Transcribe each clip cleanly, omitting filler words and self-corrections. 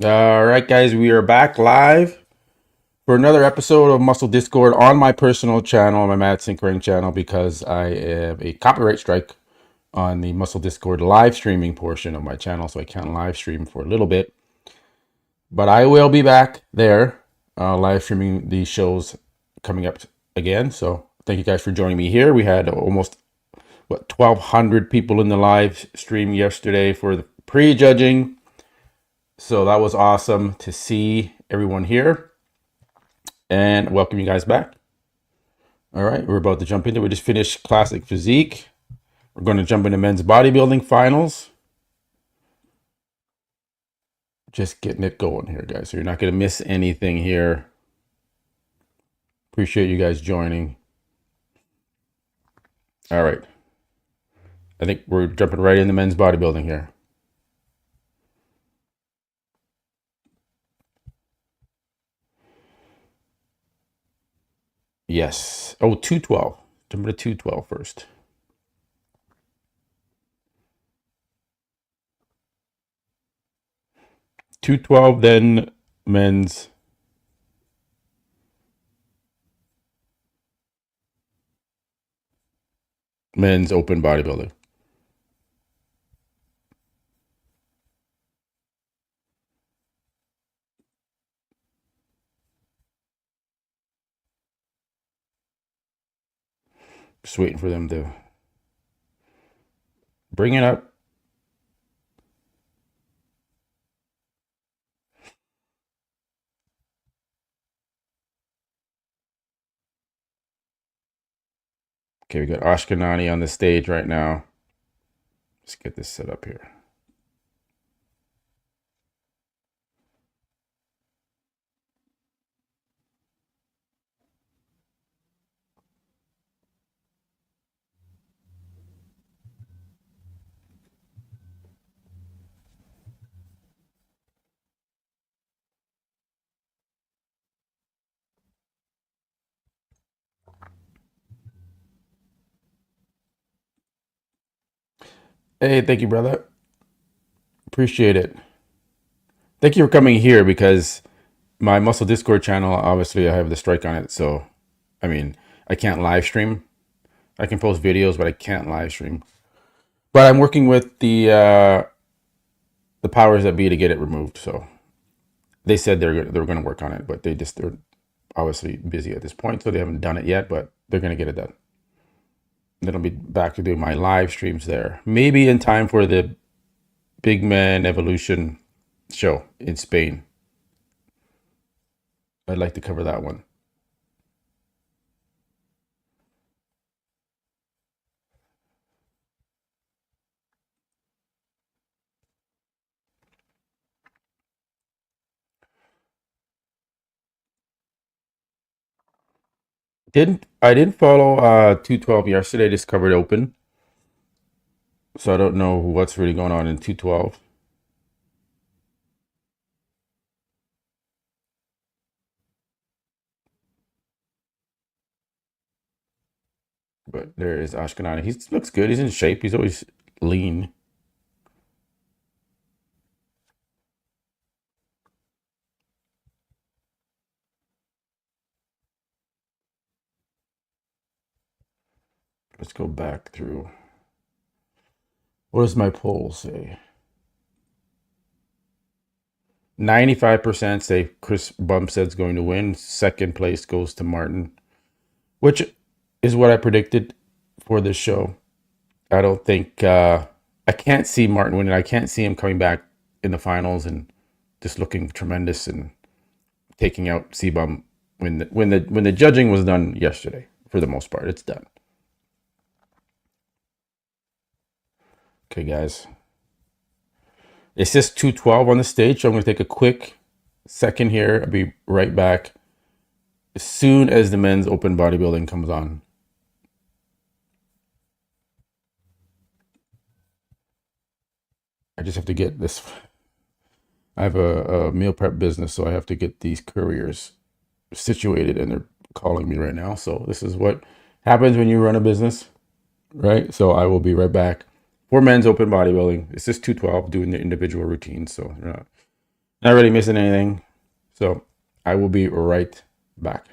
All right, guys, we are back live for another episode of Muscle Discord on my personal channel, my mtsinkorang channel, because I have a copyright strike on the Muscle Discord live streaming portion of my channel, so I can't live stream for a little bit. But I will be back there, live streaming these shows coming up again. So thank you guys for joining me here. We had almost 1,200 people in the live stream yesterday for the pre-judging. So that was awesome to see everyone here and welcome you guys back. All right, we're about to jump into it. We just finished Classic Physique. We're going to jump into men's bodybuilding finals. Just getting it going here, guys. So you're not going to miss anything here. Appreciate you guys joining. All right. I think we're jumping right into men's bodybuilding here. Yes. Oh, 212. Jump to 212 first. $212, then men's open bodybuilding. Just waiting for them to bring it up. Okay, we got Ashkenani on the stage right now. Let's get this set up here. Hey, thank you, brother. Appreciate it. Thank you for coming here because my Muscle Discord channel, obviously, I have the strike on it. So, I mean, I can't live stream. I can post videos, but I can't live stream. But I'm working with the powers that be to get it removed. So they said they're going to work on it, but they're obviously busy at this point, so they haven't done it yet. But they're going to get it done. Then I'll be back to doing my live streams there, maybe in time for the Big Man Evolution show in Spain. I'd like to cover that one. I didn't follow 212 yesterday. I just covered open, so I don't know what's really going on in 212. But there is Ashkenani. He looks good. He's in shape. He's always lean. Let's go back through. What does my poll say? 95% say Chris Bumstead's going to win. Second place goes to Martin, which is what I predicted for this show. I don't think I can't see Martin winning. I can't see him coming back in the finals and just looking tremendous and taking out Cbum when the judging was done yesterday. For the most part, it's done. Okay, guys. It says 212 on the stage, so I'm going to take a quick second here. I'll be right back as soon as the men's open bodybuilding comes on. I just have to get this. I have a meal prep business, so I have to get these couriers situated, and they're calling me right now. So this is what happens when you run a business, right? So I will be right back for men's open bodybuilding. It's just 212 doing the individual routines, so Not really missing anything. So I will be right back.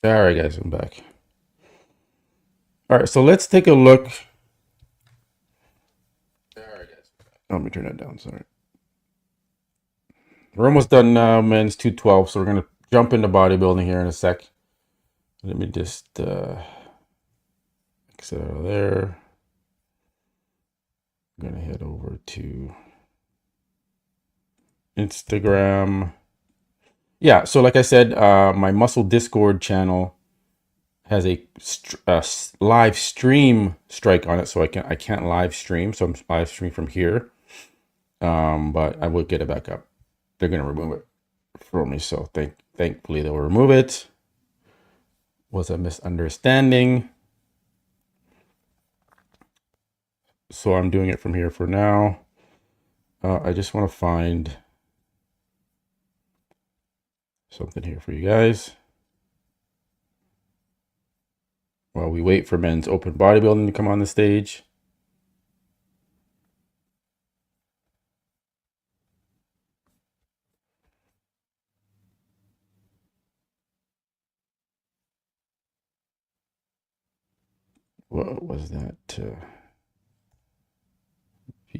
All right, guys, I'm back. All right, so let's take a look. Let me turn that down. Sorry. We're almost done now, men's 212, so we're going to jump into bodybuilding here in a sec. Let me just exit out of there. I'm going to head over to Instagram. Yeah, so like I said, my Muscle Discord channel has a live stream strike on it, so I can't live stream, so I'm live streaming from here. But I will get it back up. They're gonna remove it for me, so thankfully they'll remove it. Was a misunderstanding, so I'm doing it from here for now. I just want to find something here for you guys while we wait for men's open bodybuilding to come on the stage. What was that?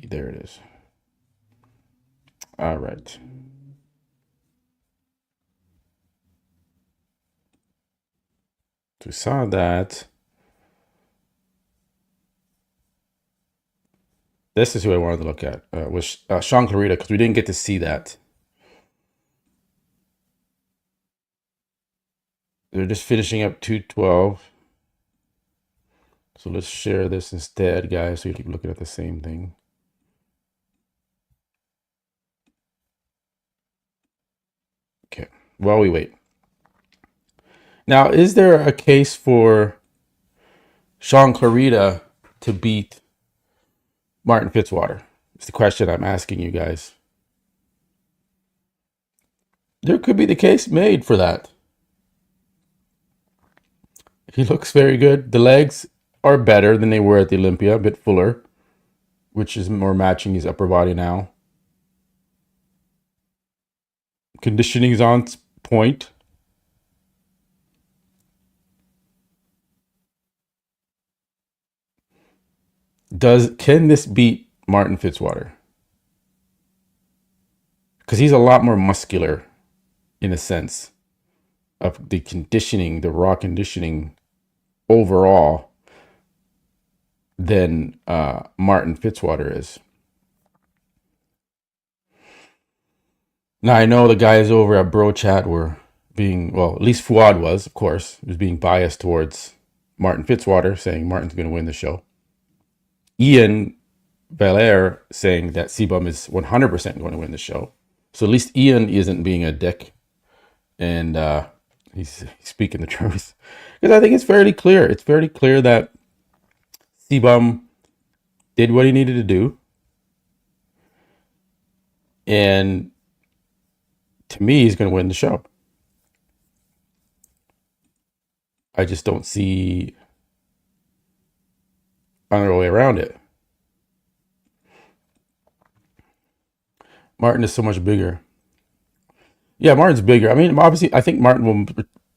There it is. All right. So we saw that. This is who I wanted to look at, was Sean Clarida, because we didn't get to see that. They're just finishing up 212. So let's share this instead, guys, so you keep looking at the same thing. Okay, while we wait. Now, is there a case for Sean Clarida to beat Martin Fitzwater? It's the question I'm asking you guys. There could be the case made for that. He looks very good. The legs are better than they were at the Olympia, a bit fuller, which is more matching his upper body now. Conditioning is on point. Can this beat Martin Fitzwater? Because he's a lot more muscular in a sense of the conditioning, the raw conditioning overall than Martin Fitzwater is. Now, I know the guys over at Bro Chat were being, well, at least Fuad was, of course, was being biased towards Martin Fitzwater, saying Martin's going to win the show. Ian Belair saying that Cbum is 100% going to win the show. So at least Ian isn't being a dick, and he's speaking the truth. Because I think it's fairly clear. It's fairly clear that Cbum did what he needed to do. And to me, he's going to win the show. I just don't see another way around it. Martin is so much bigger. Yeah, Martin's bigger. I mean, obviously, I think Martin will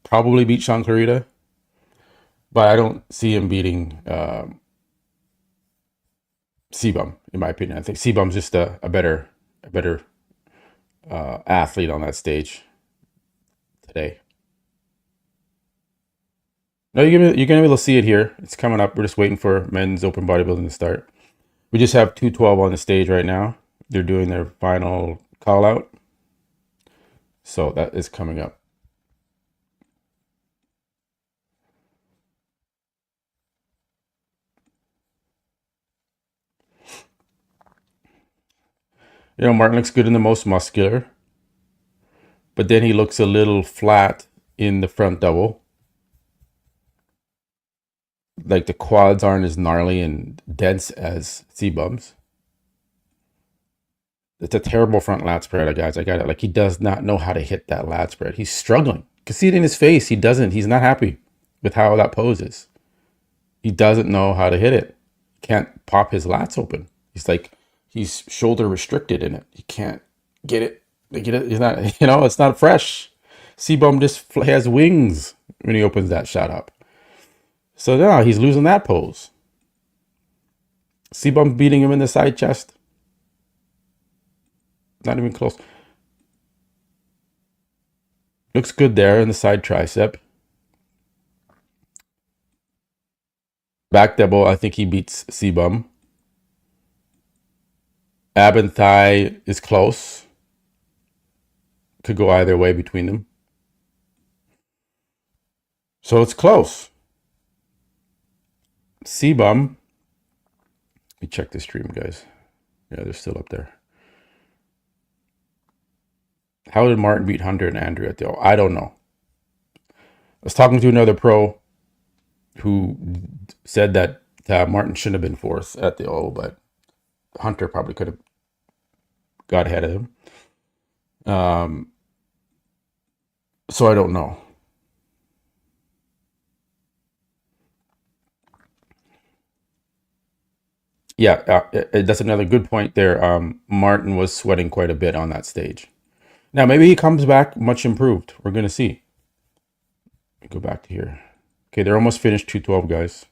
probably beat Sean Clarida, but I don't see him beating Cbum, in my opinion. I think Cbum's just a better athlete on that stage today. No, you're gonna be able to see it here. It's coming up. We're just waiting for men's open bodybuilding to start. We just have 212 on the stage right now. They're doing their final call out. So that is coming up. You know, Martin looks good in the most muscular, but then he looks a little flat in the front double. Like the quads aren't as gnarly and dense as Cbum's. It's a terrible front lat spread, guys. I got it. Like, he does not know how to hit that lat spread. He's struggling. You can see it in his face. He's not happy with how that pose is. He doesn't know how to hit it. Can't pop his lats open. He's shoulder restricted in it. He can't get it. He's not, it's not fresh. Cbum just has wings. when he opens that shot up. So now he's losing that pose. Cbum beating him in the side chest. Not even close. Looks good there in the side tricep. Back double, I think he beats Cbum. Ab and thigh is close. Could go either way between them. So it's close. Cbum. Let me check the stream, guys. Yeah, they're still up there. How did Martin beat Hunter and Andrew at the O? I don't know. I was talking to another pro who said that Martin shouldn't have been fourth at the O, but Hunter probably could have got ahead of him. So I don't know. Yeah, that's another good point there. Martin was sweating quite a bit on that stage. Now, maybe he comes back much improved. We're going to see. Go back to here. Okay, they're almost finished 212, guys.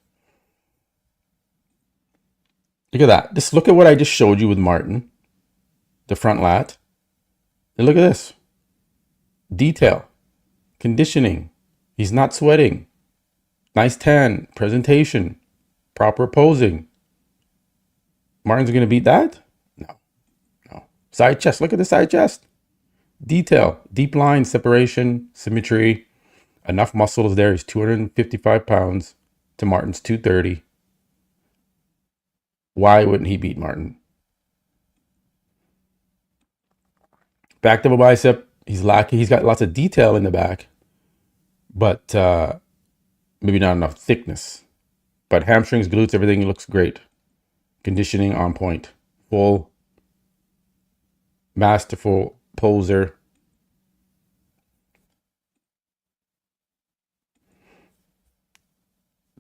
Look at that. Just look at what I just showed you with Martin. The front lat. And look at this. Detail. Conditioning. He's not sweating. Nice tan. Presentation. Proper posing. Martin's going to beat that? No. Side chest. Look at the side chest. Detail. Deep line. Separation. Symmetry. Enough muscles there. He's 255 pounds to Martin's 230. Why wouldn't he beat Martin? Back double bicep. He's lacking. He's got lots of detail in the back, but maybe not enough thickness. But hamstrings, glutes, everything looks great. Conditioning on point. Full, masterful poser.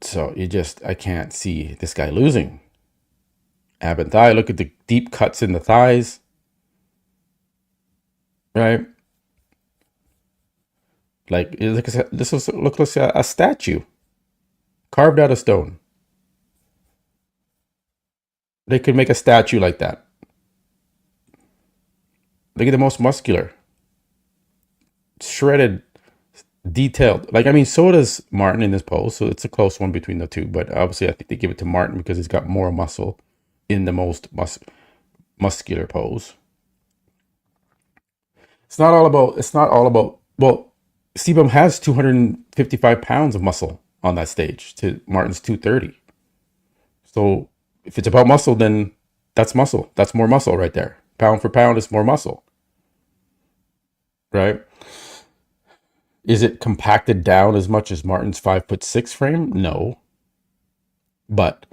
So I can't see this guy losing. Ab and thigh. Look at the deep cuts in the thighs. Right? Like, this looks like a statue carved out of stone. They could make a statue like that. Look at the most muscular. Shredded, detailed. Like, I mean, so does Martin in this pose. So it's a close one between the two. But obviously, I think they give it to Martin because he's got more muscle in the most muscular pose. It's not all about, well, Cbum has 255 pounds of muscle on that stage to Martin's 230. So if it's about muscle, then that's muscle. That's more muscle right there. Pound for pound is more muscle. Right? Is it compacted down as much as Martin's 5'6" frame? No. But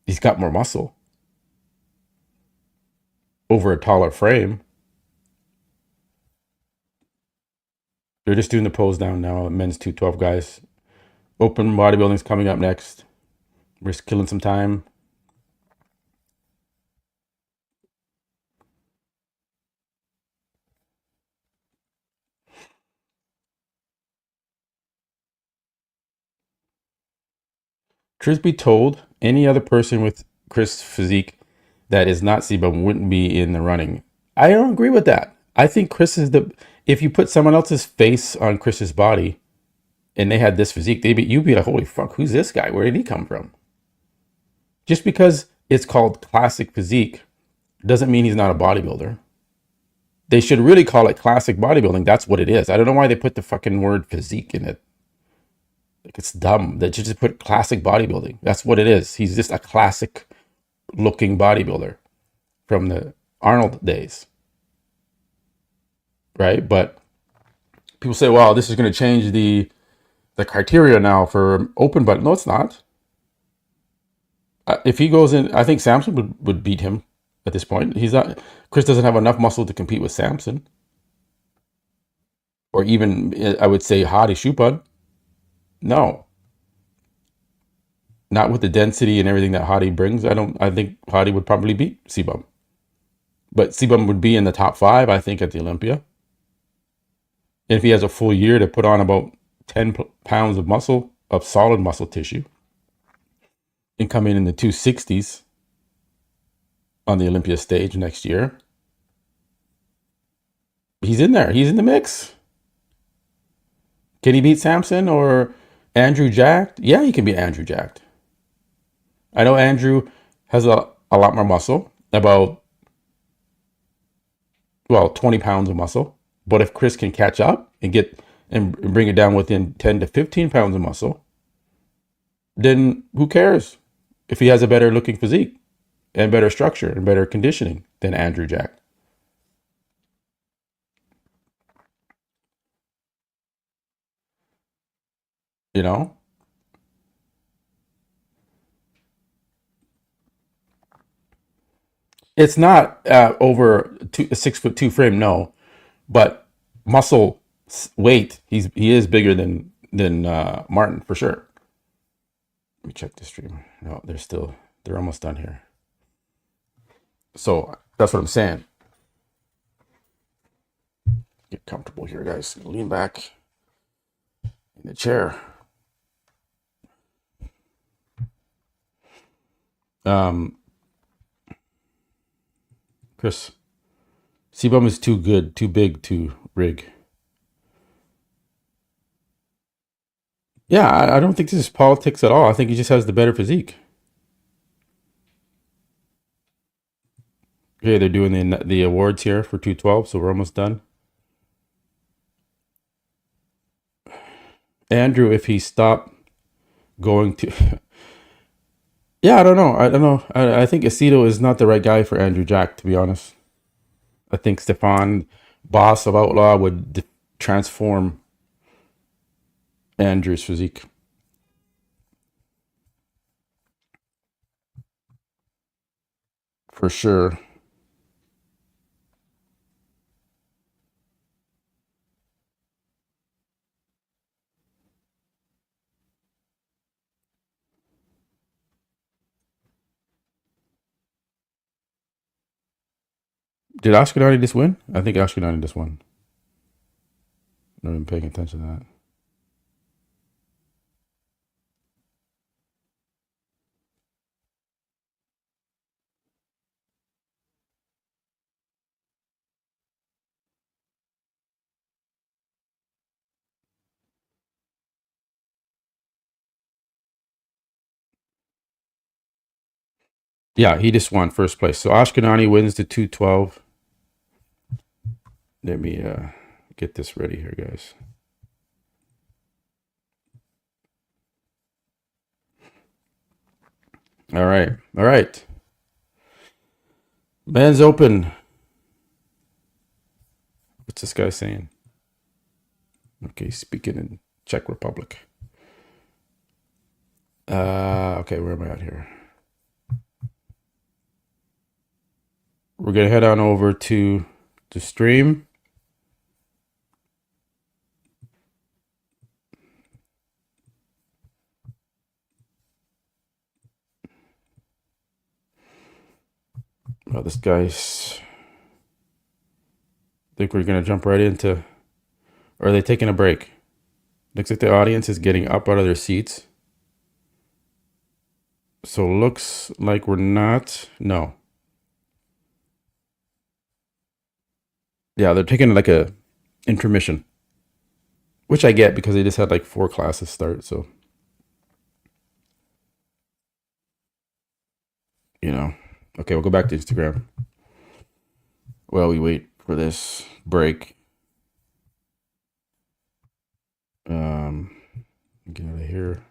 he's got more muscle over a taller frame. They're just doing the pose down now. Men's 212, guys. Open bodybuilding is coming up next. We're just killing some time. Truth be told, any other person with Chris' physique that is not Cbum wouldn't be in the running. I don't agree with that. I think Chris is if you put someone else's face on Chris's body and they had this physique, you'd be like, holy fuck, who's this guy? Where did he come from? Just because it's called classic physique doesn't mean he's not a bodybuilder. They should really call it classic bodybuilding. That's what it is. I don't know why they put the fucking word physique in it. Like, it's dumb. They should just put classic bodybuilding. That's what it is. He's just a classic looking bodybuilder from the Arnold days. Right? But people say, well, this is going to change the criteria now for open, but no, it's not. If he goes in, I think Samson would beat him at this point. Chris doesn't have enough muscle to compete with Samson. Or even, I would say, Hadi Shupad. No. Not with the density and everything that Hadi brings. I think Hadi would probably beat Cbum. But Cbum would be in the top 5, I think, at the Olympia. And if he has a full year to put on about 10 pounds of muscle, of solid muscle tissue, and come in the 260s on the Olympia stage next year, he's in there. He's in the mix. Can he beat Samson or Andrew Jacked? Yeah, he can beat Andrew Jacked. I know Andrew has a lot more muscle, about, well, 20 pounds of muscle. But if Chris can catch up and get and bring it down within 10 to 15 pounds of muscle, then who cares if he has a better looking physique and better structure and better conditioning than Andrew Jack? You know, it's not over a 6'2" frame, no, but muscle weight, he is bigger than Martin for sure. Let me check the stream. No, they're almost done here. So that's what I'm saying. Get comfortable here, guys. Lean back in the chair. Chris, Cbum is too good, too big to rig. Yeah, I don't think this is politics at all. I think he just has the better physique. Okay, they're doing the awards here for 212, so we're almost done. Andrew, if he stopped going to, yeah, I don't know. I don't know. I think Aceto is not the right guy for Andrew Jack, to be honest. I think Stefan, boss of Outlaw, would transform Andrew's physique. For sure. Did Ashkenani just win? I think Ashkenani just won. Not even paying attention to that. Yeah, he just won first place. So Ashkenani wins the 212. Let me get this ready here, guys. All right. All right. Men's Open. What's this guy saying? Okay, speaking in Czech Republic. Okay, where am I at here? We're going to head on over to the stream. Oh, this guy's... I think we're going to jump right into... Or are they taking a break? Looks like the audience is getting up out of their seats. So looks like we're not... No. Yeah, they're taking like a intermission. Which I get because they just had like 4 classes start, so... You know. Okay, we'll go back to Instagram. While we wait for this break. Get out of here.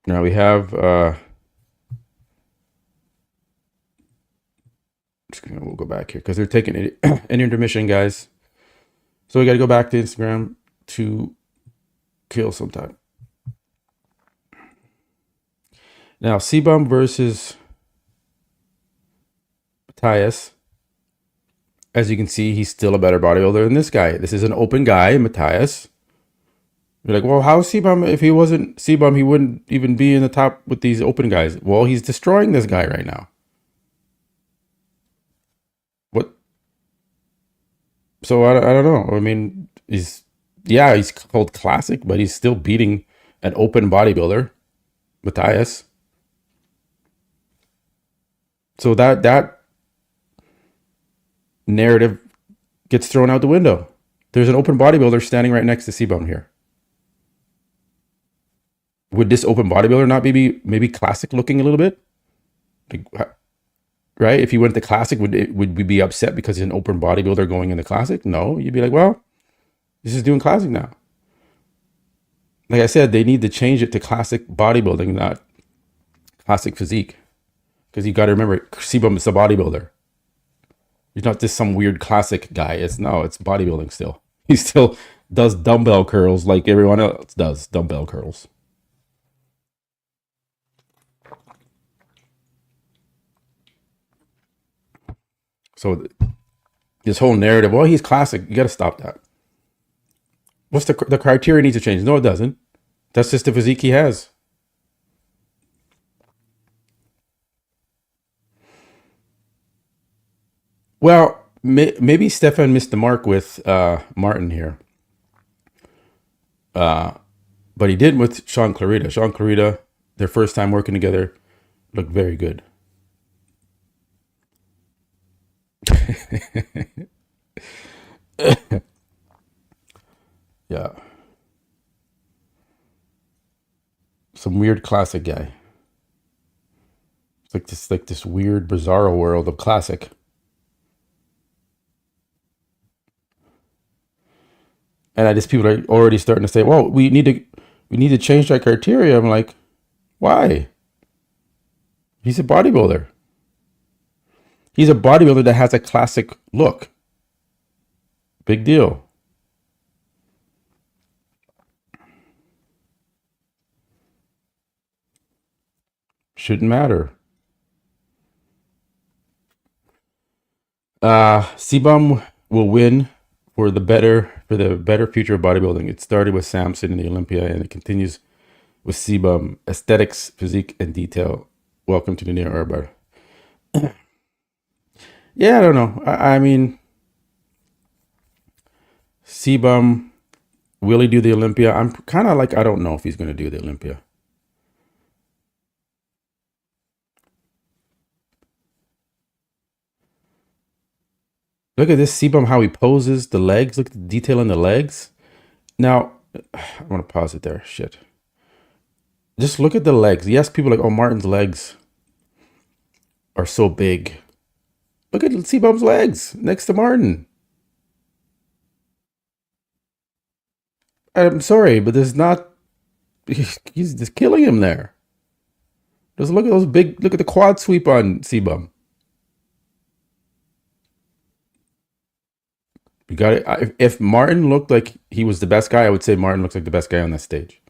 Now we have we'll go back here because they're taking an intermission, guys. So we got to go back to Instagram to kill some time. Now, Cbum versus Matthias. As you can see, he's still a better bodybuilder than this guy. This is an open guy, Matthias. You're like, well, how's Cbum? If he wasn't Cbum, he wouldn't even be in the top with these open guys. Well, he's destroying this guy right now. What? So I don't know. I mean, he's called classic, but he's still beating an open bodybuilder, Matthias. So that narrative gets thrown out the window. There's an open bodybuilder standing right next to Cbum here. Would this open bodybuilder not be maybe classic looking a little bit? Like, right? If he went to classic, would we be upset because he's an open bodybuilder going into classic? No, you'd be like, well, this is doing classic now. Like I said, they need to change it to classic bodybuilding, not classic physique. Because you got to remember, Cbum is a bodybuilder. He's not just some weird classic guy. It's bodybuilding still. He still does dumbbell curls like everyone else does dumbbell curls. So this whole narrative, well, he's classic. You got to stop that. What's the criteria needs to change? No, it doesn't. That's just the physique he has. Well, maybe Stefan missed the mark with Martin here. But he did with Sean Clarida. Sean Clarida, their first time working together, looked very good. Yeah. Some weird classic guy. It's like this weird bizarro world of classic. And I just people are already starting to say, well, we need to change that criteria. I'm like, why? He's a bodybuilder. He's a bodybuilder that has a classic look. Big deal. Shouldn't matter. Cbum will win for the better future of bodybuilding. It started with Samson in the Olympia, and it continues with Cbum. Aesthetics, physique, and detail. Welcome to the new era. Yeah, I don't know. I mean, Cbum, will he do the Olympia? I'm kind of like, I don't know if he's going to do the Olympia. Look at this Cbum, how he poses the legs. Look at the detail in the legs. Now, I want to pause it there. Shit. Just look at the legs. Yes, people are like, oh, Martin's legs are so big. Look at Cbum's legs next to Martin. I'm sorry, but there's not. He's just killing him there. Just look at those big. Look at the quad sweep on Cbum. You got it. If Martin looked like he was the best guy, I would say Martin looks like the best guy on that stage.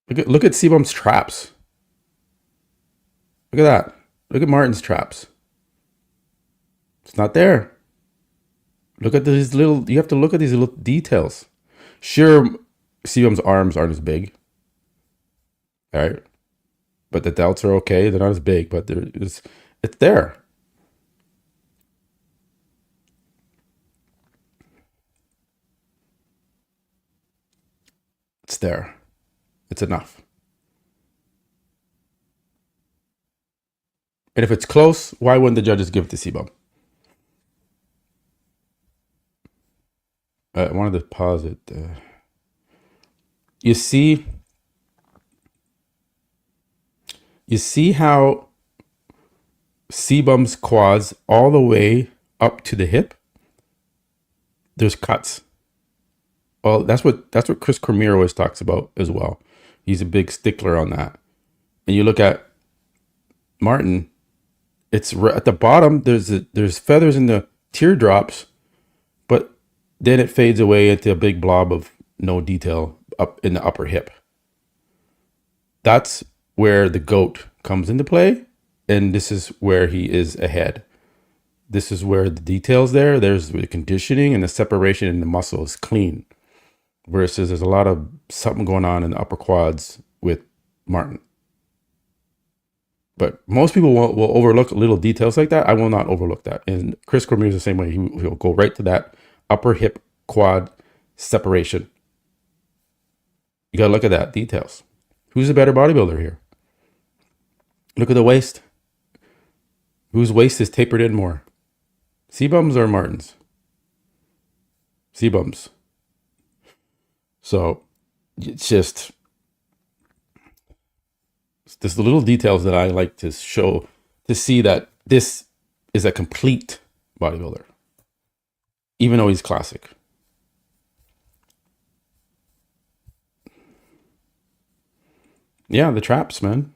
Look at Cbum's traps. Look at that. Look at Martin's traps. It's not there. Look at these little. You have to look at these little details. Sure, Cbum's arms aren't as big. All right, but the delts are okay. They're not as big, but it's there. It's there. It's enough. And if it's close, why wouldn't the judges give it to Cbum? I wanted to pause it. You see how Cbum's quads all the way up to the hip, there's cuts. Well, that's what Chris Cormier always talks about as well. He's a big stickler on that. And you look at Martin, it's at the bottom. There's feathers in the teardrops, but then it fades away into a big blob of no detail up in the upper hip. That's where the goat comes into play, and this is where he is ahead. This is where the details there's the conditioning and the separation in the muscle is clean, versus there's a lot of something going on in the upper quads with Martin. But most people will overlook little details like that. I will not overlook that. And Chris Cormier is the same way. He'll go right to that upper hip quad separation. You got to look at that details. Who's a better bodybuilder here? Look at the waist. Whose waist is tapered in more? Cbums or Martins? Cbums. So it's just the little details that I like to show to see that this is a complete bodybuilder, even though he's classic. Yeah, the traps, man.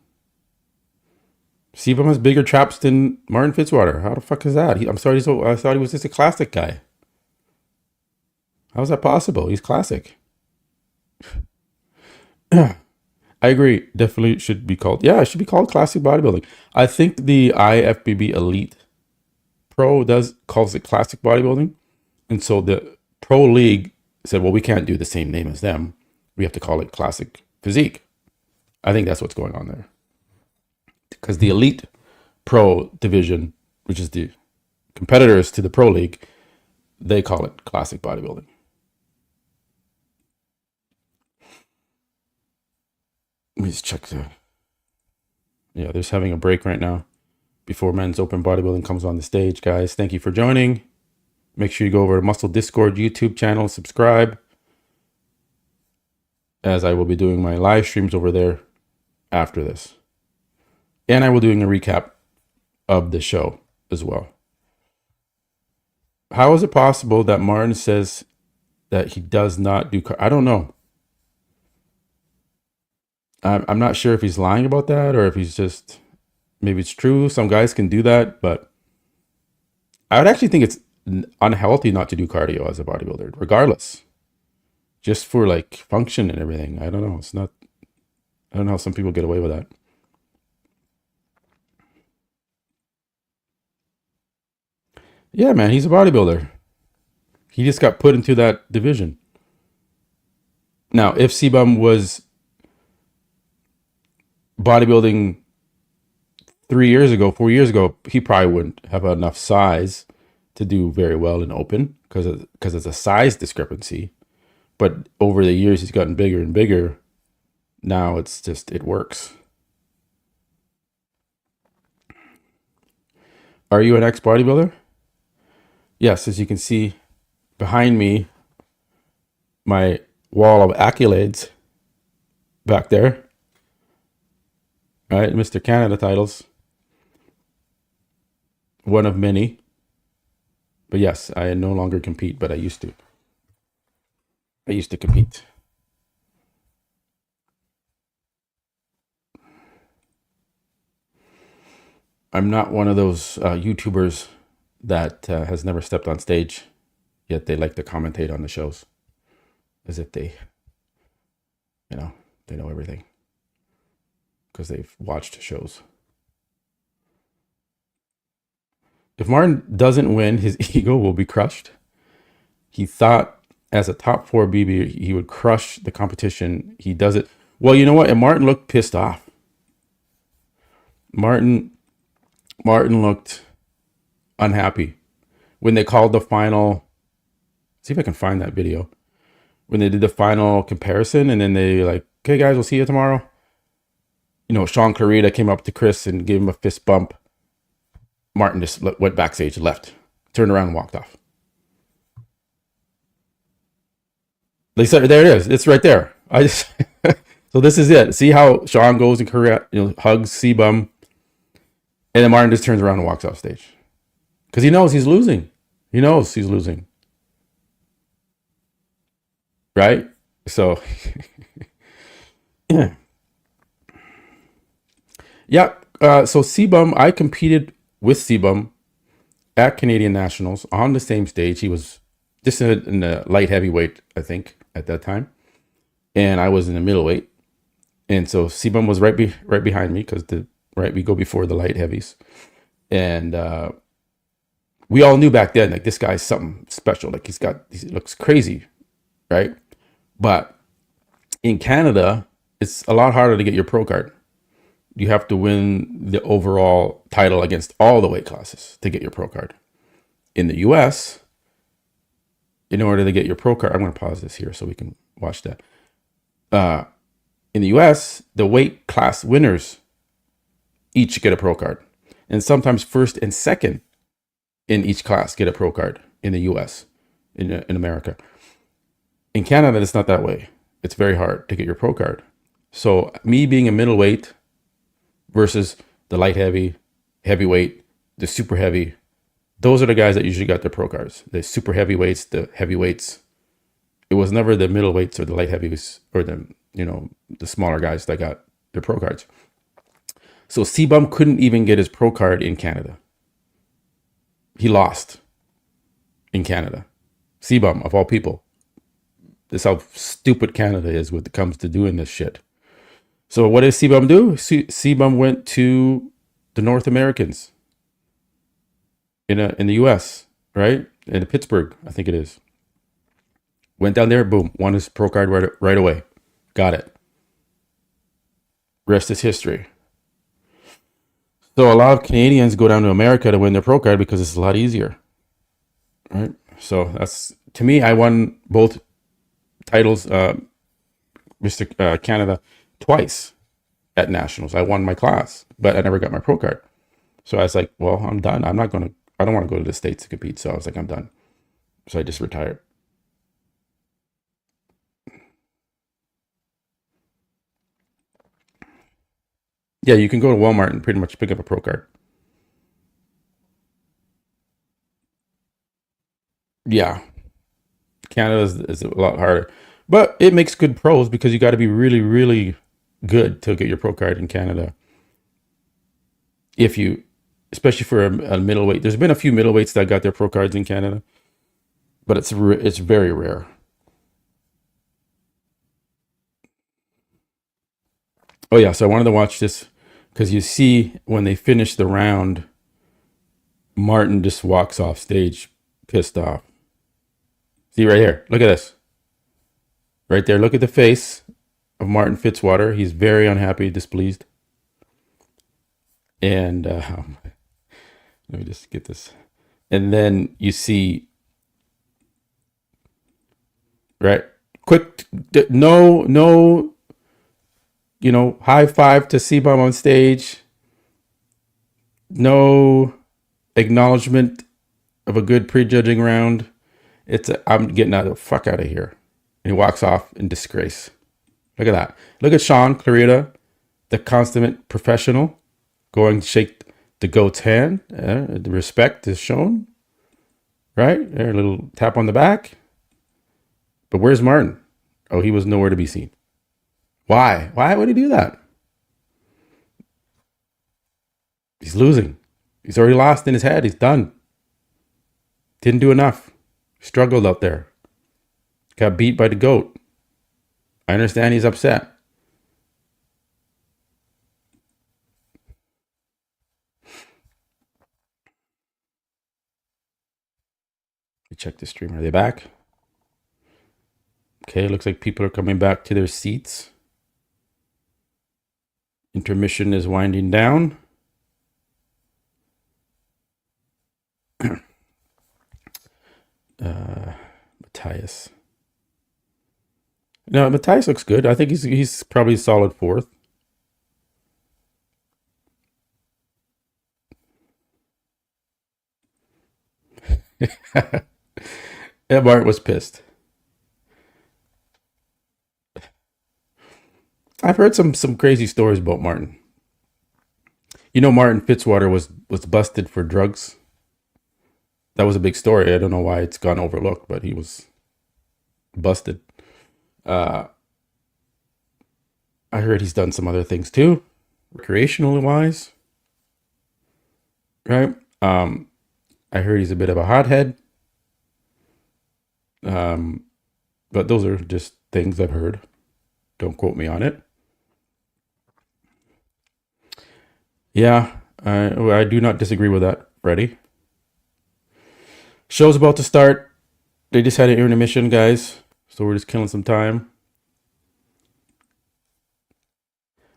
Cbum has bigger traps than Martin Fitzwater. How the fuck is that? I'm sorry, I thought he was just a classic guy. How is that possible? He's classic. I agree. Definitely should be called. Yeah, it should be called classic bodybuilding. I think the IFBB Elite Pro calls it classic bodybuilding. And so the Pro League said, well, we can't do the same name as them. We have to call it classic physique. I think that's what's going on there. Because the Elite Pro division, which is the competitors to the Pro League, they call it classic bodybuilding. Let me just check yeah, they're just having a break right now before men's open bodybuilding comes on the stage. Guys, thank you for joining. Make sure you go over to Muscle Discord YouTube channel, subscribe, as I will be doing my live streams over there after this. And I will be doing a recap of the show as well. How is it possible that Martin says that he does not do I don't know. I'm not sure if he's lying about that or if he's just, maybe it's true. Some guys can do that, but I would actually think it's unhealthy not to do cardio as a bodybuilder, regardless. Just for like function and everything. I don't know. I don't know how some people get away with that. Yeah, man, he's a bodybuilder. He just got put into that division. Now, if Cbum was bodybuilding 4 years ago, he probably wouldn't have enough size to do very well in open because it's a size discrepancy. But over the years, he's gotten bigger and bigger. Now it works. Are you an ex-bodybuilder? Yes, as you can see behind me, my wall of accolades back there. All right, Mr. Canada titles. One of many. But yes, I no longer compete, but I used to. I used to compete. I'm not one of those YouTubers that has never stepped on stage, yet they like to commentate on the shows as if they know everything because they've watched shows. If Martin doesn't win, his ego will be crushed. He thought as a top 4 BB, he would crush the competition. He does it. Well, you know what? And Martin looked pissed off. Martin looked unhappy when they called the final. See if I can find that video. When they did the final comparison and then they like, okay, guys, we'll see you tomorrow. Sean Clarida came up to Chris and gave him a fist bump. Martin just went backstage, left, turned around and walked off. They said, there it is. It's right there. So this is it. See how Sean goes and hugs Cbum. And then Martin just turns around and walks off stage. Because he knows he's losing. He knows he's losing. Right? So, yeah. So Cbum, I competed with Cbum at Canadian Nationals on the same stage. He was just in the light heavyweight, I think, at that time, and I was in the middleweight. And so Cbum was right behind me because we go before the light heavies, and we all knew back then like this guy's something special. Like he looks crazy, right? But in Canada, it's a lot harder to get your pro card. You have to win the overall title against all the weight classes to get your pro card. In the US, in order to get your pro card, I'm going to pause this here so we can watch that. In the US, the weight class winners each get a pro card. And sometimes first and second in each class get a pro card in the US, in America. In Canada, it's not that way. It's very hard to get your pro card. So me being a middleweight versus the light heavy, heavyweight, the super heavy, those are the guys that usually got their pro cards. The super heavyweights, the heavyweights. It was never the middleweights or the light heavyweights or the smaller guys that got their pro cards. So Cbum couldn't even get his pro card in Canada. He lost in Canada. Cbum, of all people. This is how stupid Canada is when it comes to doing this shit. So what did Cbum do? Cbum went to the North Americans in the US, right? In Pittsburgh, I think it is. Went down there, boom, won his pro card right away. Got it. Rest is history. So a lot of Canadians go down to America to win their pro card because it's a lot easier, right? So that's, to me, I won both titles, Mr. Canada, twice at nationals. I won my class, but I never got my pro card. So I was like, well, I'm done. I don't want to go to the States to compete. So I was like, I'm done. So I just retired. Yeah, you can go to Walmart and pretty much pick up a pro card. Yeah, Canada is a lot harder, but it makes good pros because you got to be really, really good to get your pro card in Canada. If you, especially for a middleweight, there's been a few middleweights that got their pro cards in Canada, but it's very rare. Oh yeah, so I wanted to watch this because you see when they finish the round, Martin just walks off stage, pissed off. See right here, look at this. Right there, look at the face of Martin Fitzwater. He's very unhappy, displeased. And let me just get this. And then you see, right? Quick, no, high five to Cbum on stage. No acknowledgement of a good prejudging round. I'm getting the fuck out of here. And he walks off in disgrace. Look at that. Look at Sean Clarida, the consummate professional, going to shake the goat's hand. The respect is shown. Right? There, a little tap on the back. But where's Martin? Oh, he was nowhere to be seen. Why? Why would he do that? He's losing. He's already lost in his head. He's done. Didn't do enough. Struggled out there. Got beat by the GOAT. I understand he's upset. Check the stream. Are they back? Okay, looks like people are coming back to their seats. Intermission is winding down. Matthias. No, Matthias looks good. I think he's probably solid fourth. Bart was pissed. I've heard some crazy stories about Martin. Martin Fitzwater was busted for drugs. That was a big story. I don't know why it's gone overlooked, but he was busted. I heard he's done some other things too, recreationally wise. right? I heard he's a bit of a hothead. But those are just things I've heard. Don't quote me on it. Yeah, I do not disagree with that, Freddie. Show's about to start. They just had an intermission, guys. So we're just killing some time.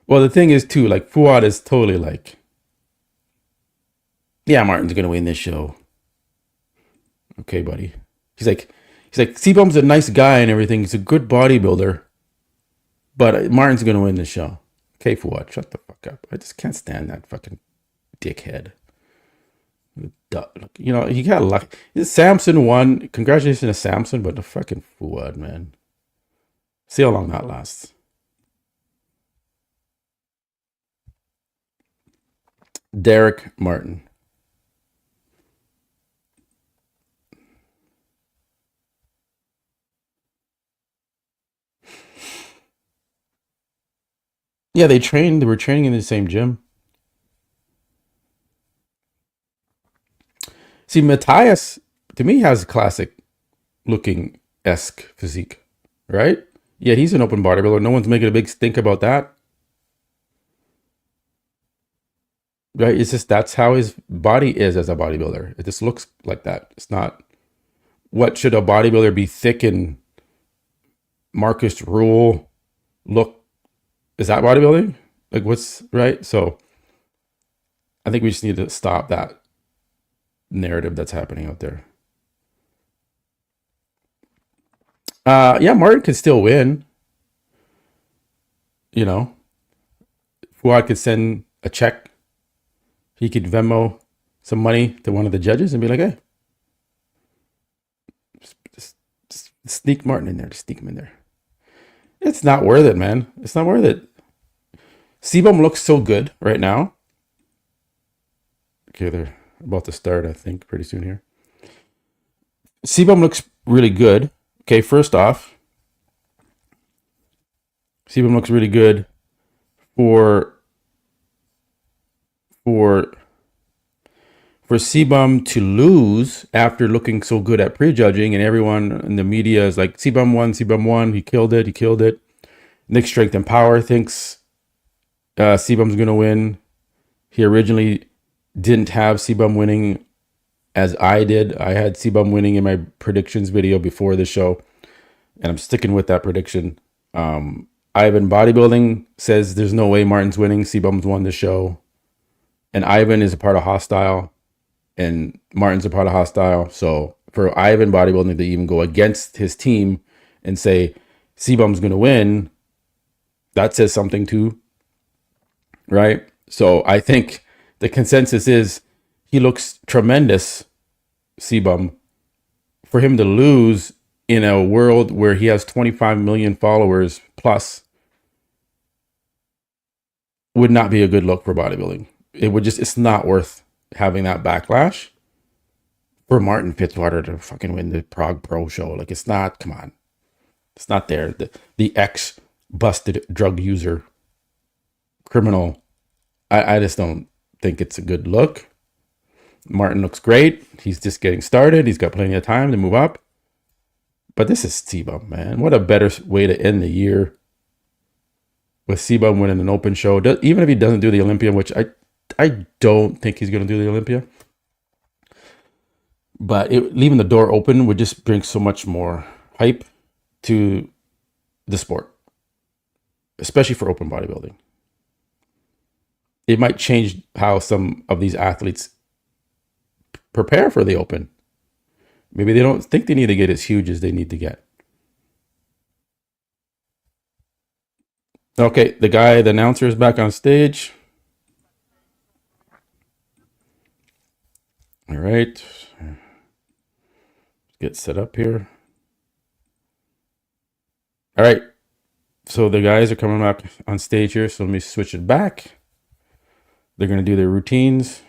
Well, the thing is, too, like, Fuad is totally like, yeah, Martin's going to win this show. Okay, buddy. He's like, Cbum's a nice guy and everything. He's a good bodybuilder. But Martin's going to win this show. Okay, Fuad, shut the fuck up. I just can't stand that fucking dickhead. You know, he got lucky. Samson won. Congratulations to Samson, but the fucking Fuad, man. See how long that lasts. Derek Martin. Yeah, they trained. They were training in the same gym. See, Matthias, to me, has a classic looking esque physique, right? Yeah, he's an open bodybuilder. No one's making a big stink about that, right? It's just that's how his body is as a bodybuilder. It just looks like that. It's not. What should a bodybuilder be thick and Marcus Rule look? Is that bodybuilding? Like, what's right? So I think we just need to stop that narrative that's happening out there. Yeah, Martin could still win. You know, Fuad could send a check. He could Venmo some money to one of the judges and be like, "Hey, just sneak Martin in there. Just sneak him in there." It's not worth it, man. It's not worth it. Cbum looks so good right now. Okay, they're about to start, I think, pretty soon here. Cbum looks really good. Okay, first off, Cbum looks really good for for for Cbum to lose after looking so good at prejudging, and everyone in the media is like, Cbum won, he killed it. Nick Strength and Power thinks Cbum's going to win. He originally didn't have Cbum winning as I did. I had Cbum winning in my predictions video before the show, and I'm sticking with that prediction. Ivan Bodybuilding says there's no way Martin's winning. Cbum's won the show. And Ivan is a part of Hostile, and Martin's a part of Hostile. So for Ivan Bodybuilding to even go against his team and say Cbum's going to win, that says something too, right? So I think the consensus is he looks tremendous, Cbum. For him to lose in a world where he has 25 million followers plus would not be a good look for bodybuilding. It's not worth having that backlash for Martin Fitzwater to fucking win the Prague Pro show. Like, it's not, come on. It's not there. The ex busted drug user criminal. I just don't think it's a good look. Martin looks great. He's just getting started. He's got plenty of time to move up. But this is Cbum, man. What a better way to end the year with Cbum winning an open show. Even if he doesn't do the Olympia, which I don't think he's going to do the Olympia. But leaving the door open would just bring so much more hype to the sport, especially for open bodybuilding. It might change how some of these athletes prepare for the open. Maybe they don't think they need to get as huge as they need to get. Okay, the announcer is back on stage. All right. Get set up here. All right. So the guys are coming back on stage here. So let me switch it back. They're going to do their routines.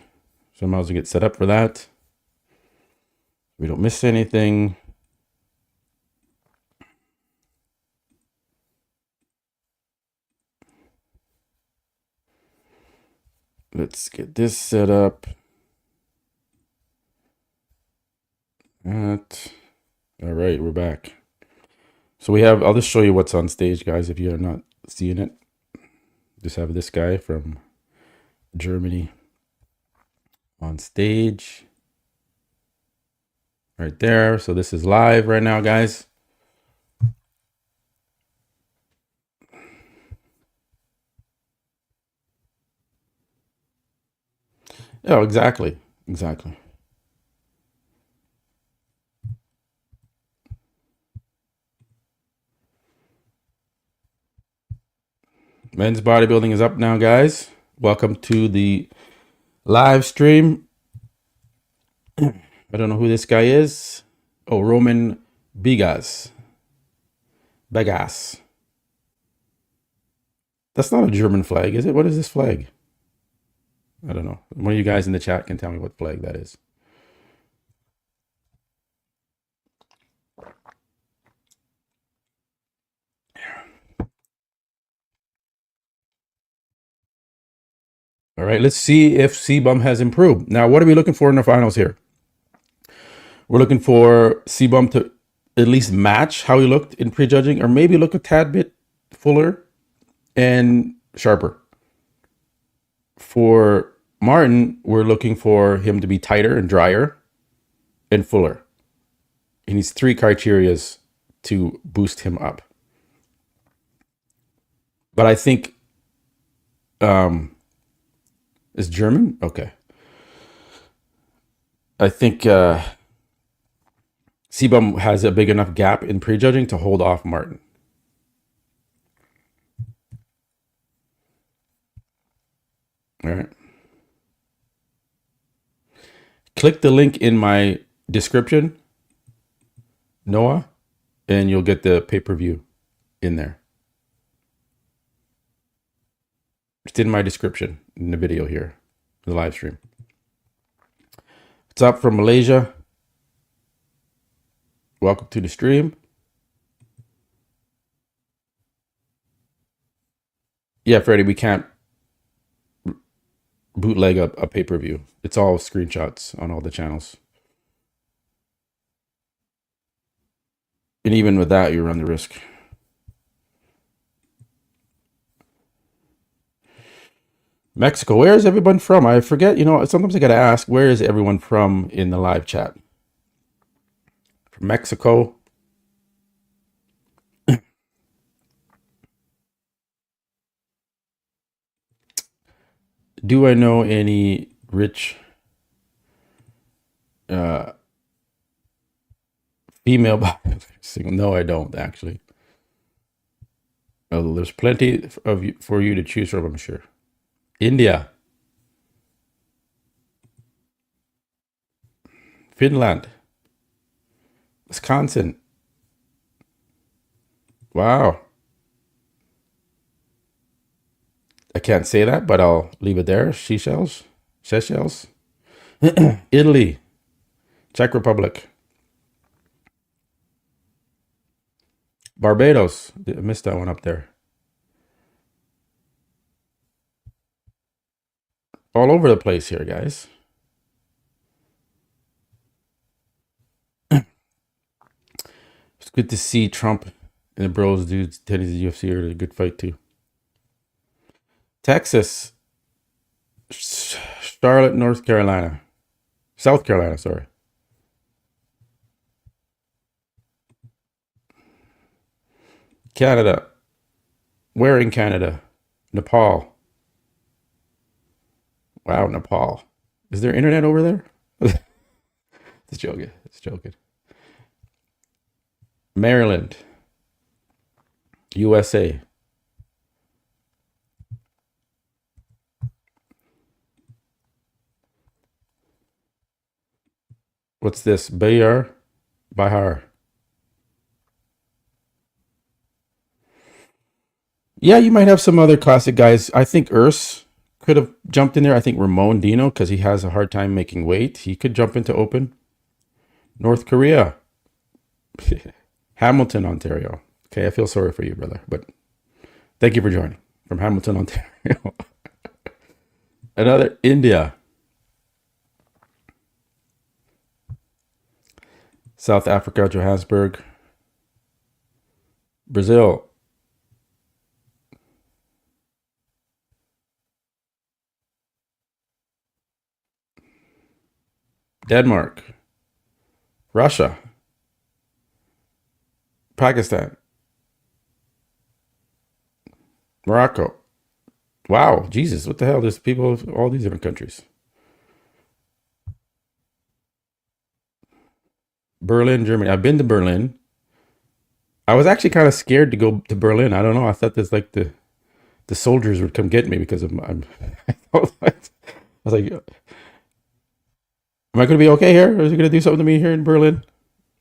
So I might as well get set up for that. We don't miss anything. Let's get this set up. All right, we're back. So we have, I'll just show you what's on stage, guys, if you're not seeing it. Just have this guy from Germany on stage right there. So this is live right now, guys. Oh, exactly. Exactly. Men's bodybuilding is up now, guys. Welcome to the live stream. I don't know who this guy is. Oh, Roman Bigas. Begas. That's not a German flag, is it? What is this flag? I don't know. One of you guys in the chat can tell me what flag that is. All right, let's see if Cbum has improved. Now, what are we looking for in the finals here? We're looking for Cbum to at least match how he looked in prejudging, or maybe look a tad bit fuller and sharper. For Martin, we're looking for him to be tighter and drier and fuller. He needs 3 criterias to boost him up. But I think is German? Okay. I think Cbum has a big enough gap in prejudging to hold off Martin. All right. Click the link in my description, Noah, and you'll get the pay-per-view in there. It's in my description in the video here, the live stream. What's up from Malaysia? Welcome to the stream. Yeah, Freddie, we can't bootleg a pay-per-view. It's all screenshots on all the channels. And even with that, you run the risk. Mexico, where is everyone from? I forget, sometimes I got to ask, where is everyone from in the live chat? From Mexico. Do I know any rich female bodybuilders? No, I don't, actually. Oh, there's plenty for you to choose from, I'm sure. India. Finland. Wisconsin. Wow. I can't say that, but I'll leave it there. Seychelles. Italy. Czech Republic. Barbados. I missed that one up there. All over the place here, guys. It's good to see Trump and the bros dudes, Teddy's UFC are a good fight too. Texas. Charlotte, South Carolina, sorry. Canada. Where in Canada? Nepal. Wow, Nepal. Is there internet over there? It's joking. Maryland. USA. What's this? Bihar. Yeah, you might have some other classic guys. I think Urs could have jumped in there. I think Ramon Dino, because he has a hard time making weight. He could jump into open. North Korea. Hamilton, Ontario. Okay, I feel sorry for you, brother, but thank you for joining from Hamilton, Ontario. Another India. South Africa, Johannesburg. Brazil. Denmark. Russia. Pakistan. Morocco. Wow, Jesus, what the hell? There's people of all these different countries. Berlin, Germany. I've been to Berlin. I was actually kind of scared to go to Berlin. I don't know. I thought there's like the soldiers would come get me because of my. I was like, am I going to be okay here? Or is it going to do something to me here in Berlin?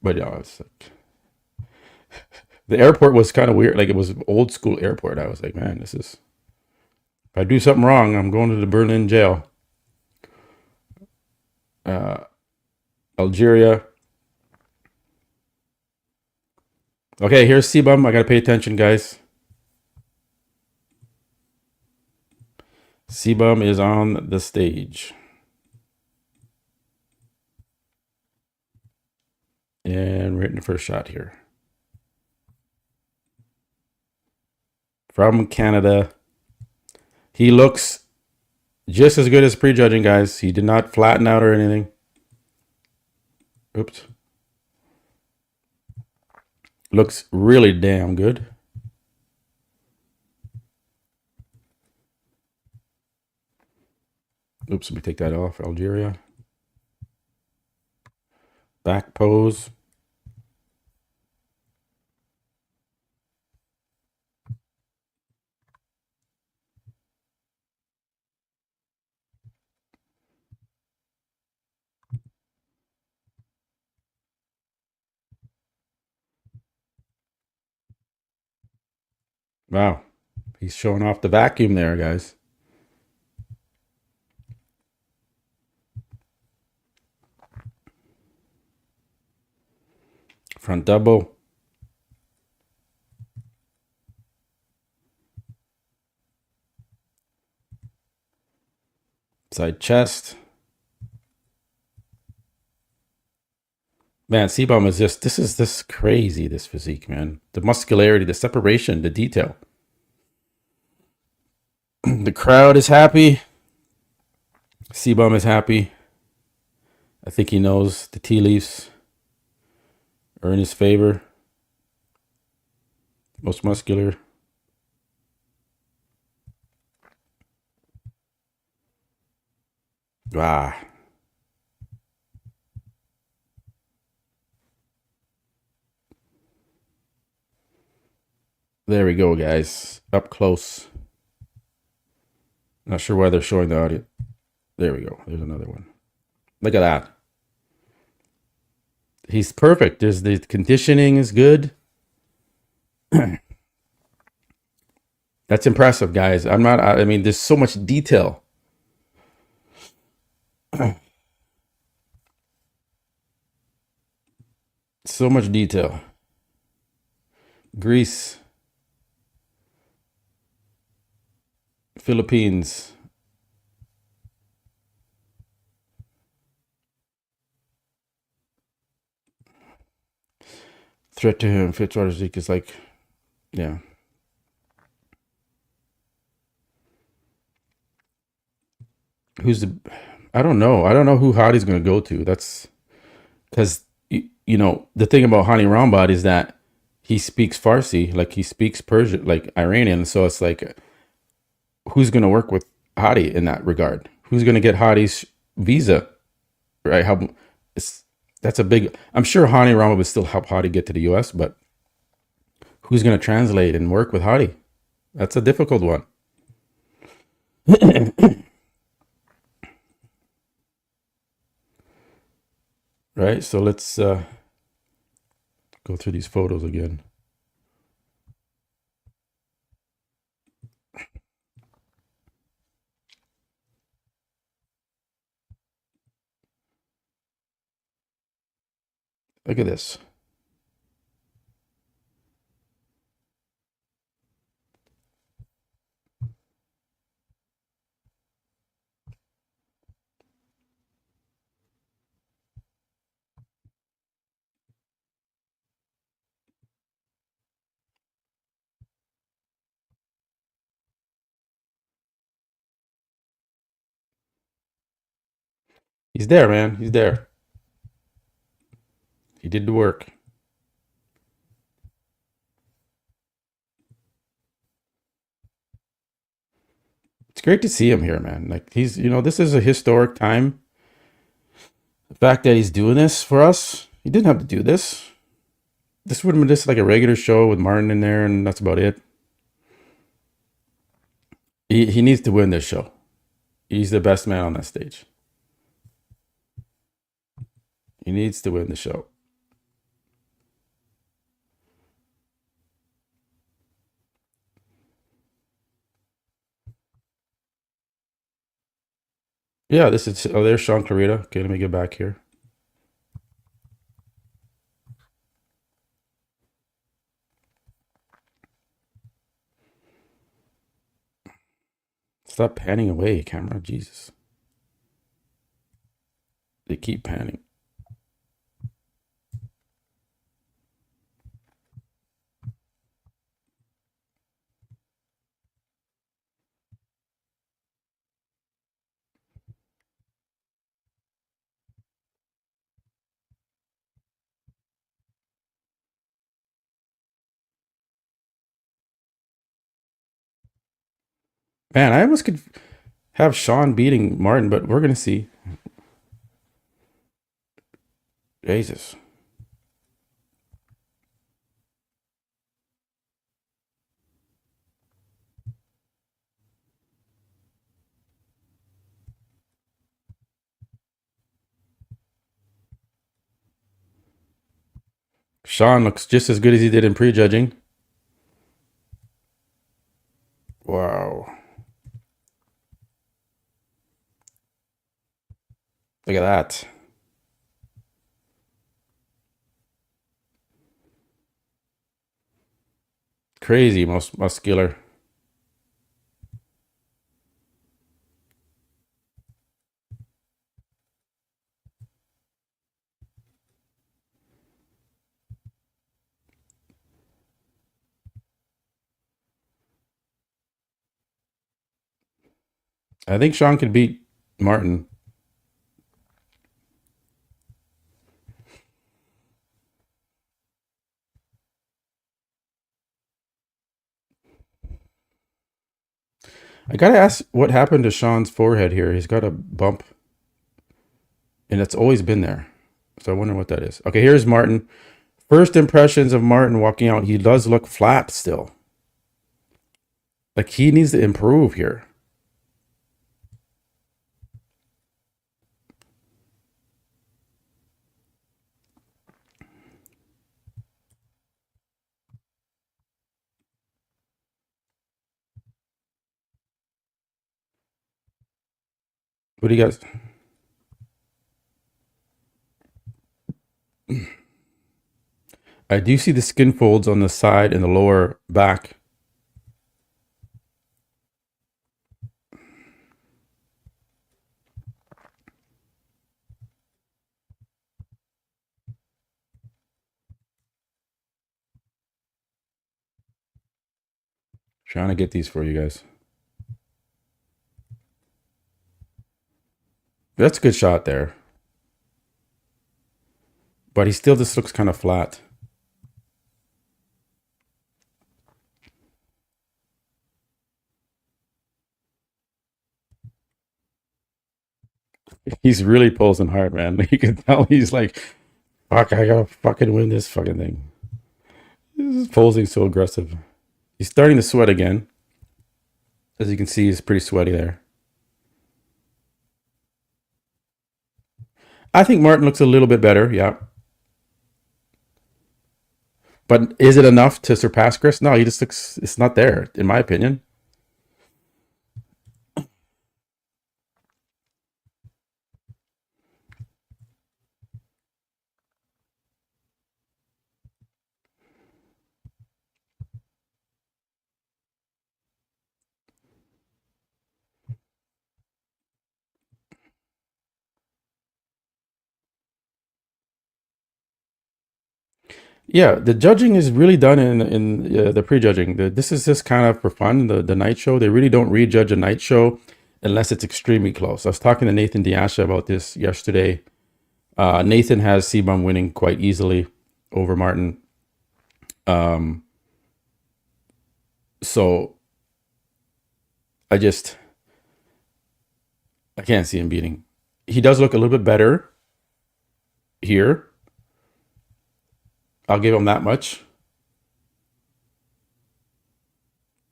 But yeah, it's like, the airport was kind of weird. Like it was an old school airport. I was like, man, this is. If I do something wrong, I'm going to the Berlin jail. Uh, Algeria. Okay, here's Cbum. I got to pay attention, guys. Cbum is on the stage. And we're hitting the first shot here. From Canada. He looks just as good as prejudging, guys. He did not flatten out or anything. Oops. Looks really damn good. Oops, let me take that off. Algeria. Back pose. Wow. He's showing off the vacuum there, guys. Front double. Side chest. Man, Cbum is just, this is crazy, this physique, man. The muscularity, the separation, the detail. The crowd is happy. Cbum is happy. I think he knows the tea leaves are in his favor. Most muscular. Ah. There we go, guys. Up close. Not sure why they're showing the audio. There we go. There's another one. Look at that. He's perfect. There's the conditioning is good. That's impressive, guys. I mean, there's so much detail. So much detail. Greece. Philippines. Threat to him. Fitzwater Zeke is like, yeah. Who's the? I don't know. I don't know who Hadi's going to go to. That's because you know the thing about Hani Rambad is that he speaks Farsi, like he speaks Persian, like Iranian. So it's like, who's going to work with Hadi in that regard? Who's going to get Hadi's visa? Right? How? That's a big. I'm sure Hani Rambad would still help Hadi get to the U.S., but who's going to translate and work with Hadi? That's a difficult one. Right? So let's go through these photos again. Look at this. He's there, man. He's there. He did the work. It's great to see him here, man. Like he's, this is a historic time. The fact that he's doing this for us, he didn't have to do this. This would have been just like a regular show with Martin in there, and that's about it. He needs to win this show. He's the best man on that stage. He needs to win the show. Yeah, this is. Oh, there's Sean Clarida. Okay, let me get back here. Stop panning away, camera. Jesus. They keep panning. Man, I almost could have Sean beating Martin, but we're gonna see. Jesus. Sean looks just as good as he did in prejudging. Wow. Look at that. Crazy, most muscular. I think Sean could beat Martin. I gotta ask what happened to Sean's forehead here. He's got a bump, and it's always been there. So I wonder what that is. Okay, here's Martin. First impressions of Martin walking out. He does look flat still. Like he needs to improve here. What do you guys? I do see the skin folds on the side and the lower back. Trying to get these for you guys. That's a good shot there. But he still just looks kind of flat. He's really pulsing hard, man. You can tell he's like, fuck, I gotta fucking win this fucking thing. He's posing so aggressive. He's starting to sweat again. As you can see, he's pretty sweaty there. I think Martin looks a little bit better, yeah. But is it enough to surpass Chris? No, he just looks, it's not there, in my opinion. Yeah, the judging is really done in the prejudging. This is just kind of for fun. The night show, they really don't rejudge a night show unless it's extremely close. I was talking to Nathan Diasha about this yesterday. Nathan has Cbum winning quite easily over Martin. So I can't see him beating. He does look a little bit better here. I'll give him that much.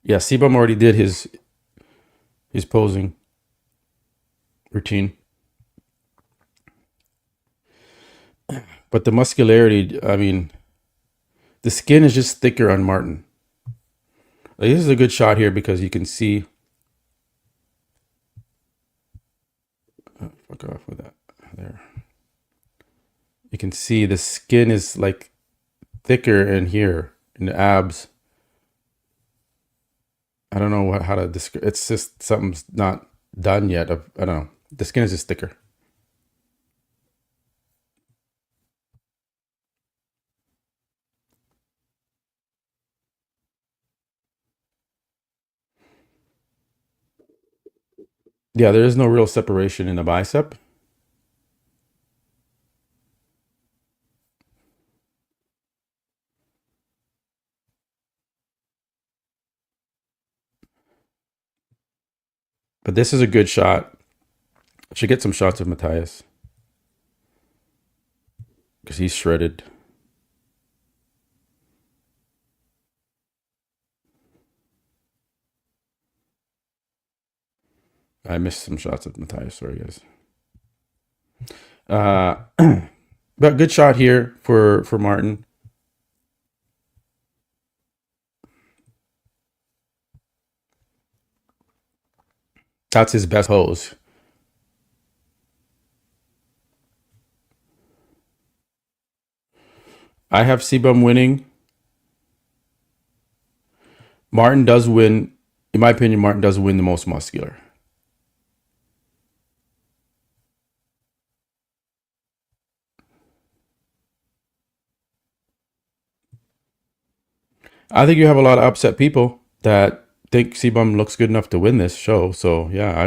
Yeah, Cbum already did his posing routine. But the muscularity, I mean, the skin is just thicker on Martin. Like, this is a good shot here because you can see. Oh, fuck off with that. There. You can see the skin is like thicker in here in the abs. I don't know how to describe. It's just something's not done yet. I don't know. The skin is just thicker. Yeah, there is no real separation in the bicep. But this is a good shot. I should get some shots of Matthias because he's shredded. I missed some shots of Matthias. Sorry, guys. But good shot here for Martin. That's his best pose. I have Cbum winning. Martin does win. In my opinion, Martin does win the most muscular. I think you have a lot of upset people that think Cbum looks good enough to win this show. So yeah, I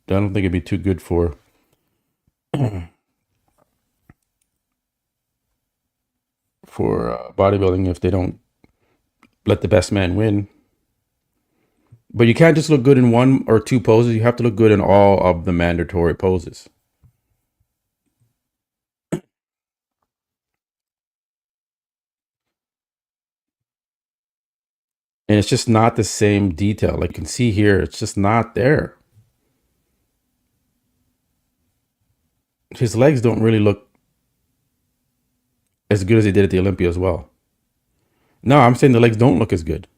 don't think it'd be too good for bodybuilding if they don't let the best man win. But you can't just look good in one or two poses. You have to look good in all of the mandatory poses. And it's just not the same detail. Like you can see here, it's just not there. His legs don't really look as good as they did at the Olympia as well. No, I'm saying the legs don't look as good.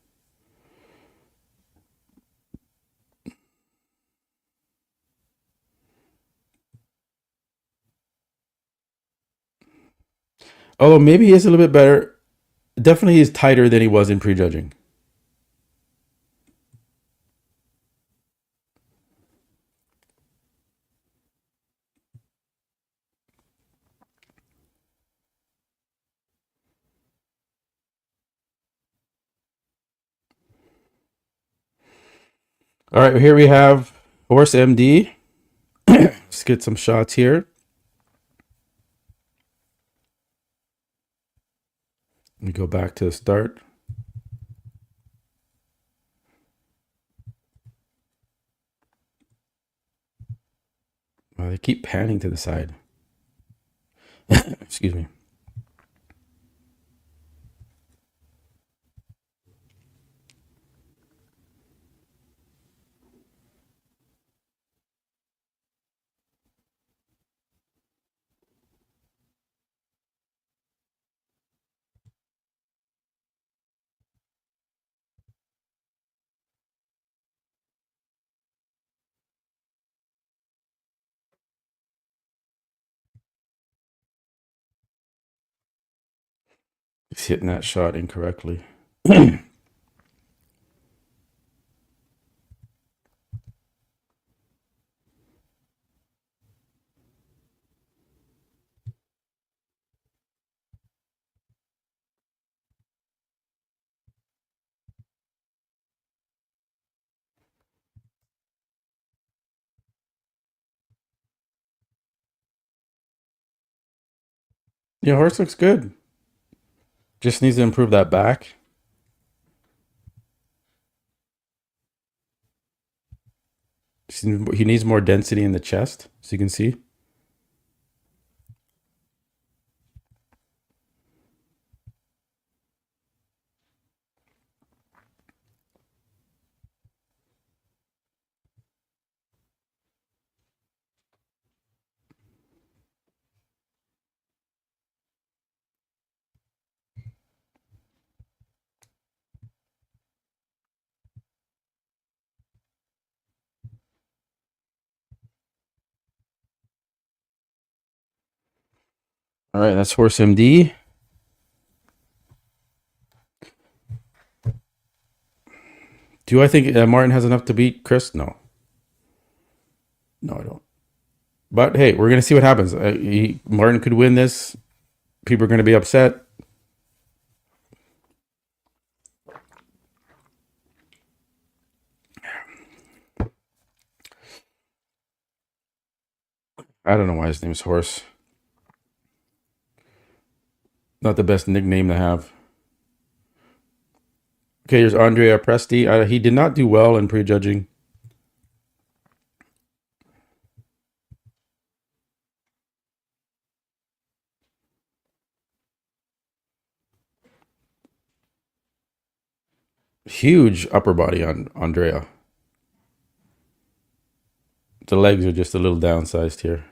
Although maybe he is a little bit better. Definitely he's tighter than he was in prejudging. All right, here we have Horse MD. Let's get some shots here. Let me go back to the start. They keep panning to the side. Excuse me. He's hitting that shot incorrectly. Yeah, horse looks good. Just needs to improve that back. He needs more density in the chest, so you can see. All right, that's horse MD. Do I think Martin has enough to beat Chris? No, no, I don't. But hey, we're gonna see what happens. Martin could win this. People are gonna be upset. I don't know why his name's Horse. Not the best nickname to have. Okay, here's Andrea Presti. He did not do well in prejudging. Huge upper body on Andrea. The legs are just a little downsized here.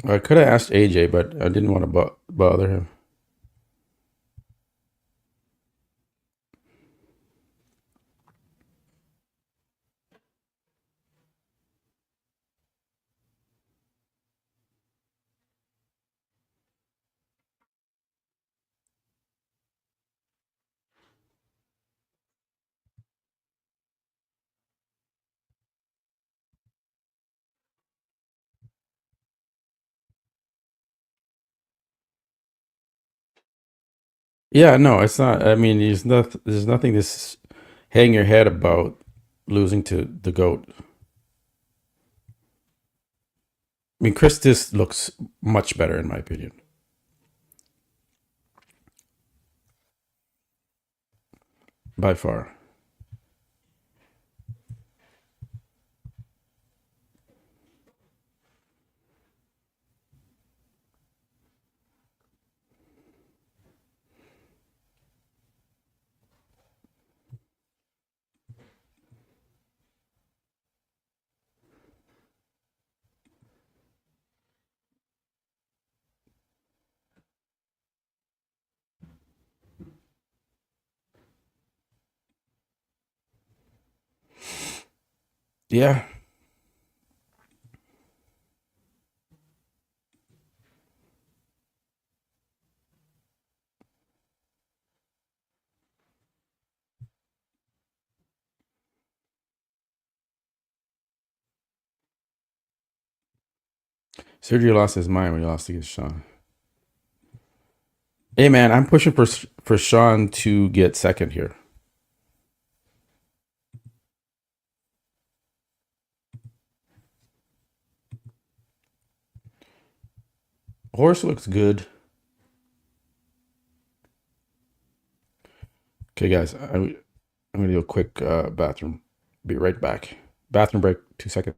I could have asked AJ, but I didn't want to bother him. Yeah, no, it's not. I mean, there's nothing to hang your head about losing to the goat. I mean, Christis looks much better in my opinion, by far. Yeah. Sergio lost his mind when he lost against Sean. Hey man, I'm pushing for Sean to get second here. Horse looks good. Okay, guys, I'm gonna do a quick bathroom. Be right back. Bathroom break. 2 seconds.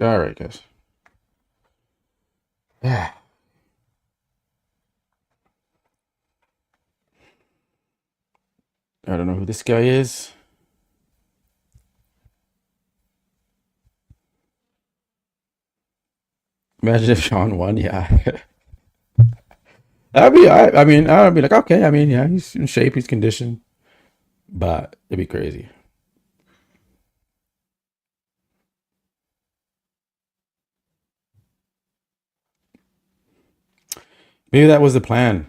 All right, guys. Yeah. I don't know who this guy is. Imagine if Sean won. Yeah. That'd be, I mean, I'd be like, okay. I mean, yeah, he's in shape, he's conditioned, but it'd be crazy. Maybe that was the plan.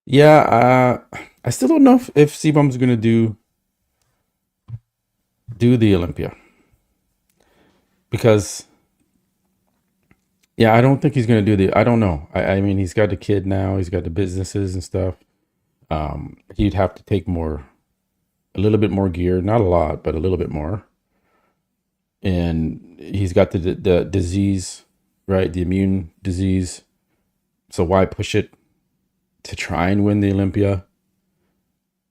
Yeah. I still don't know if Cbum's gonna do the Olympia because yeah, I don't think he's gonna do the. I don't know. I mean, he's got a kid now. He's got the businesses and stuff. He'd have to take a little bit more gear, not a lot, but a little bit more. And he's got the disease, right? The immune disease. So why push it to try and win the Olympia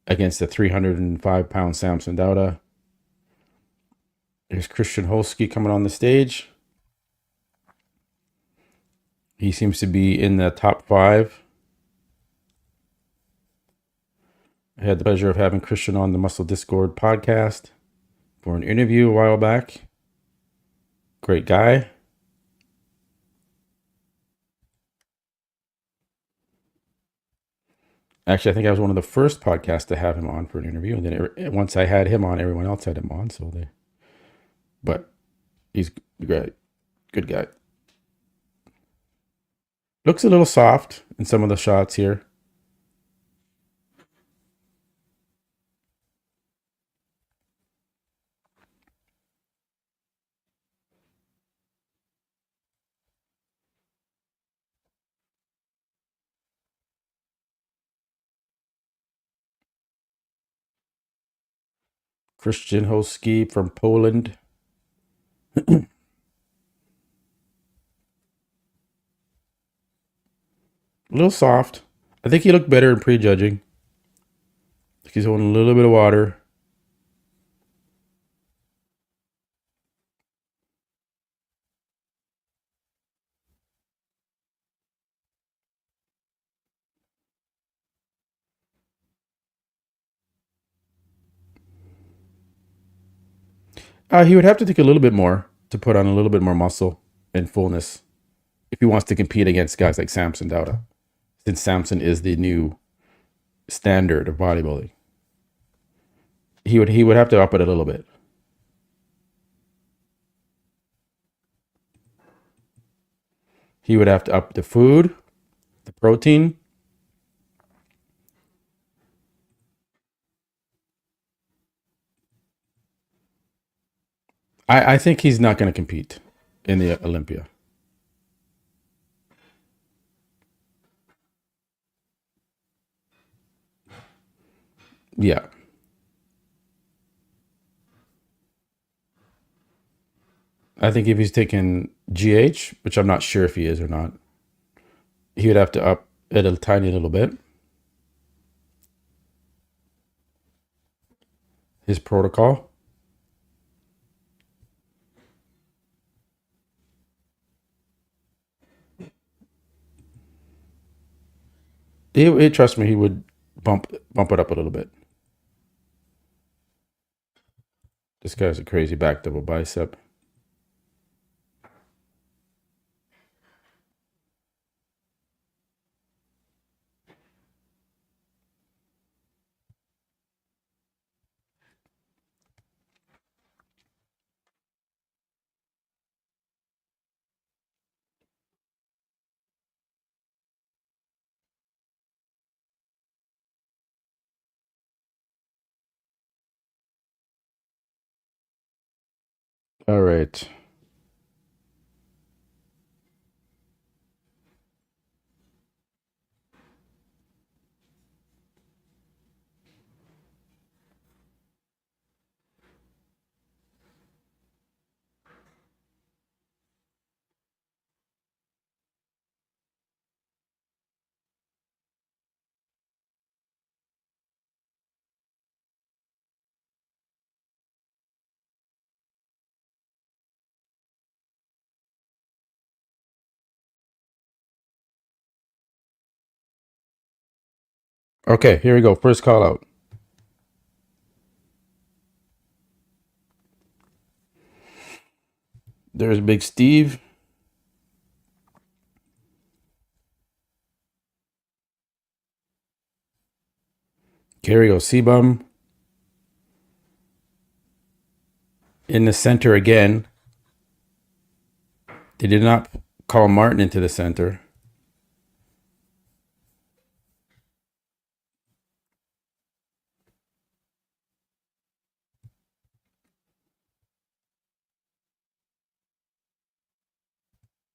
against the 305-pound Samson Dauda? There's Christian Holski coming on the stage. He seems to be in the top 5. I had the pleasure of having Christian on the Muscle Discord podcast for an interview a while back. Great guy. Actually, I think I was one of the first podcasts to have him on for an interview, and then once I had him on, everyone else had him on. But he's great, good guy. Looks a little soft in some of the shots here. Christian Holski from Poland. A little soft. I think he looked better in prejudging. He's holding a little bit of water. He would have to take a little bit more to put on a little bit more muscle and fullness if he wants to compete against guys like Samson Dauda, since Samson is the new standard of bodybuilding. He would have to up it a little bit. He would have to up the food, the protein. I think he's not going to compete in the Olympia. Yeah. I think if he's taking GH, which I'm not sure if he is or not, he would have to up it a tiny little bit. His protocol. Trust me, he would bump it up a little bit. This guy's a crazy back double bicep. All right. Okay, here we go. First call out. There's Big Steve. Here we go. Cbum in the center again. They did not call Martin into the center.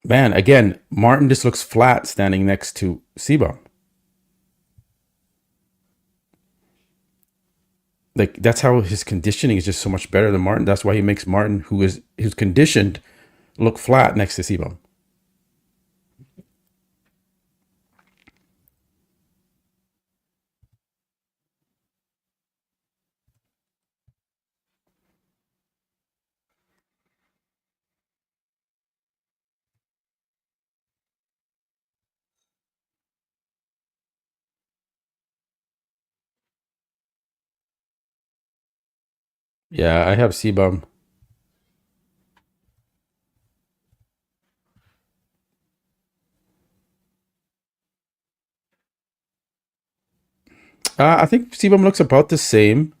Man, again, Martin just looks flat standing next to Cbum. Like, that's how his conditioning is just so much better than Martin. That's why he makes Martin, who's conditioned, look flat next to Cbum. Yeah, I have Cbum. I think Cbum looks about the same.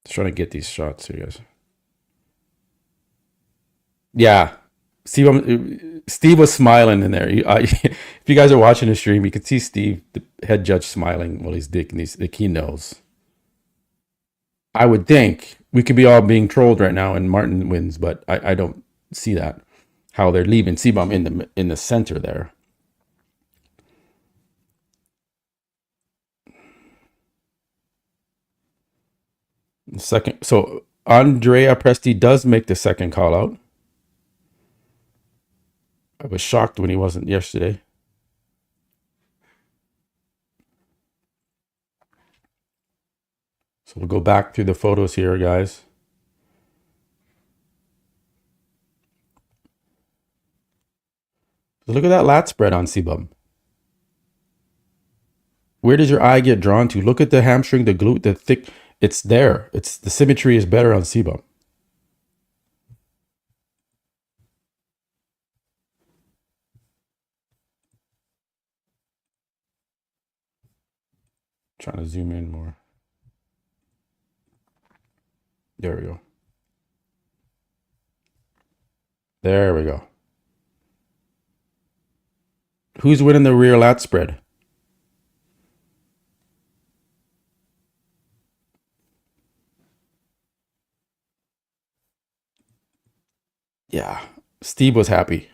Just trying to get these shots here, guys. Yeah, Steve was smiling in there. If you guys are watching the stream, you can see Steve, the head judge, smiling while he's digging these. Like, he knows. I would think we could be all being trolled right now, and Martin wins, but I don't see that. How they're leaving Cbum in the center there. The second, so Andrea Presti does make the second call out. I was shocked when he wasn't yesterday. So we'll go back through the photos here, guys. So look at that lat spread on Cbum. Where does your eye get drawn to? Look at the hamstring, the glute, the thick. It's there. It's the symmetry is better on Cbum. Trying to zoom in more. There we go. There we go. Who's winning the rear lat spread? Yeah, Steve was happy.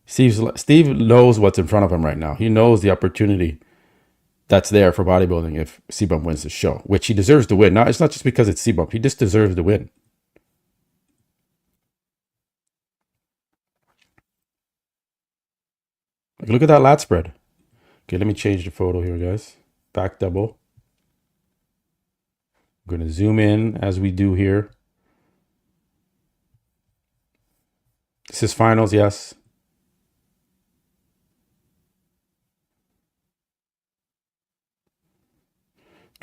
Steve knows what's in front of him right now. He knows the opportunity that's there for bodybuilding if Cbum wins the show, which he deserves to win. It's not just because it's Cbum. He just deserves to win. Like, look at that lat spread. Okay, let me change the photo here, guys. Back double. I'm going to zoom in as we do here. This is finals, yes.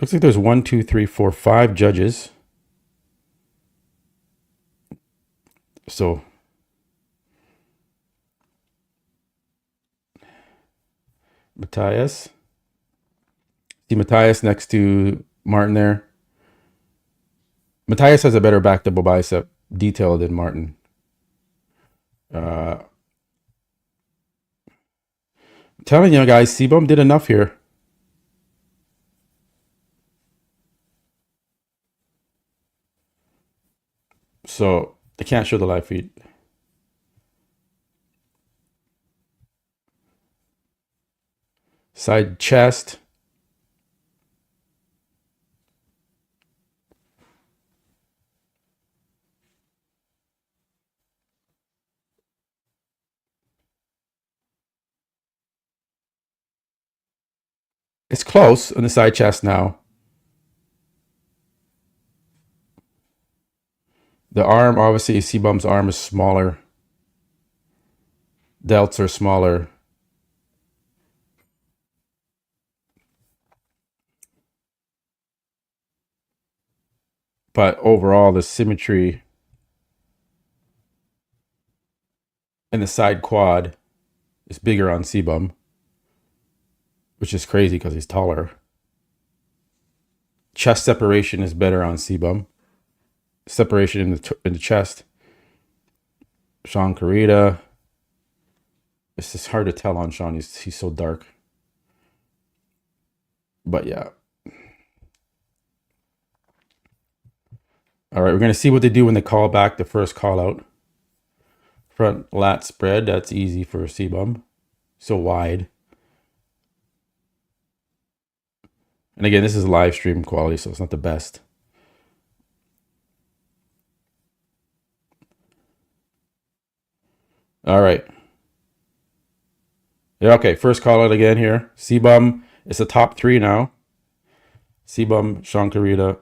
Looks like there's 1, 2, 3, 4, 5 judges. So Matthias. See Matthias next to Martin there. Matthias has a better back double bicep detail than Martin. I'm telling you guys, Cbum did enough here. So I can't show the live feed. Side chest. It's close on the side chest now. The arm, obviously, Cbum's arm is smaller. Delts are smaller. But overall, the symmetry in the side quad is bigger on Cbum, which is crazy because he's taller. Chest separation is better on Cbum. Separation in the chest. Sean Clarida. It's just hard to tell on Sean. He's so dark. But yeah. All right, we're going to see what they do when they call back the first call out. Front lat spread. That's easy for Cbum. So wide. And again, this is live stream quality, so it's not the best. All right. Yeah, okay, first call out again here. Cbum is the top three now. Cbum, Sean Clarida.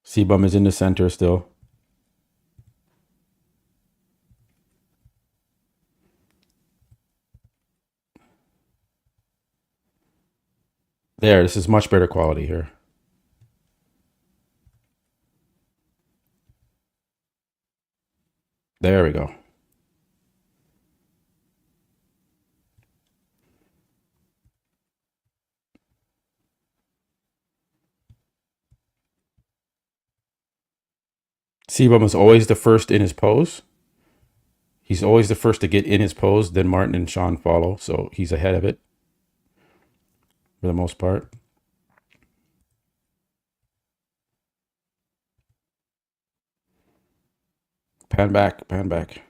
Cbum is in the center still. There, this is much better quality here. There we go. Cbum is always the first in his pose. He's always the first to get in his pose. Then Martin and Sean follow, so he's ahead of it for the most part. Pan back, pan back.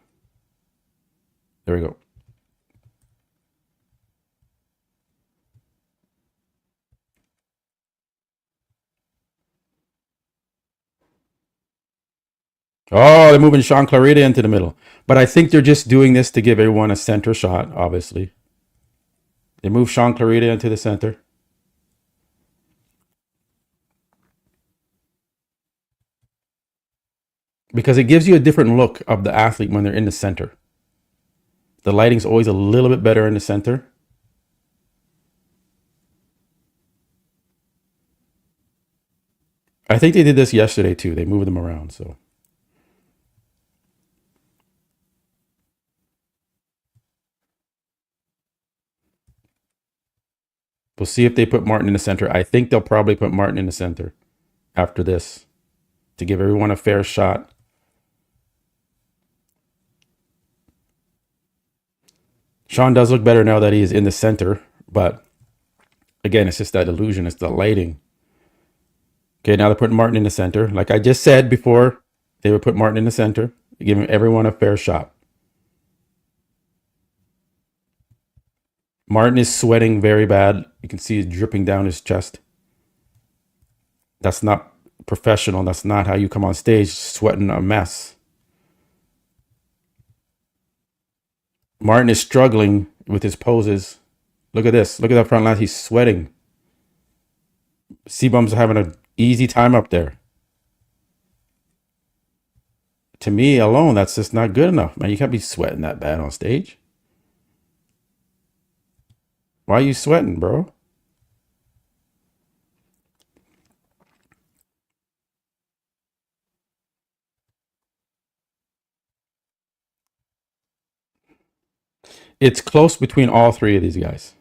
There we go. Oh, they're moving Sean Clarida into the middle. But I think they're just doing this to give everyone a center shot, obviously. They move Sean Clarida into the center. Because it gives you a different look of the athlete when they're in the center. The lighting's always a little bit better in the center. I think they did this yesterday too. They moved them around, so. We'll see if they put Martin in the center. I think they'll probably put Martin in the center after this to give everyone a fair shot. Sean does look better now that he is in the center, but again, it's just that illusion. It's the lighting. Okay, now they're putting Martin in the center. Like I just said before, they would put Martin in the center, giving everyone a fair shot. Martin is sweating very bad. You can see it dripping down his chest. That's not professional. That's not how you come on stage sweating a mess. Martin is struggling with his poses. Look at this. Look at that front line. He's sweating. Cbum's having an easy time up there. To me alone, that's just not good enough, man. You can't be sweating that bad on stage. Why are you sweating, bro? It's close between all three of these guys.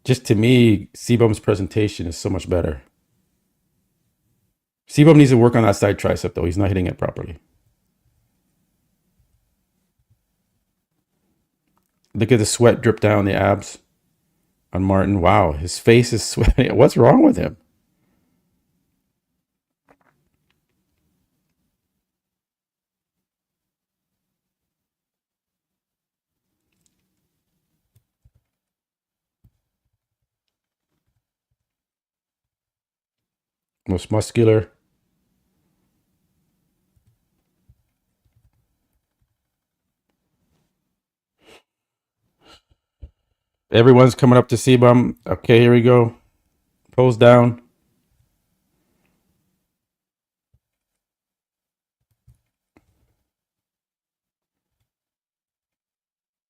Just to me, Cbum's presentation is so much better. Cbum needs to work on that side tricep, though. He's not hitting it properly. Look at the sweat drip down the abs on Martin. Wow, his face is sweating. What's wrong with him? Most muscular. Everyone's coming up to Cbum. Okay, here we go. Toes down.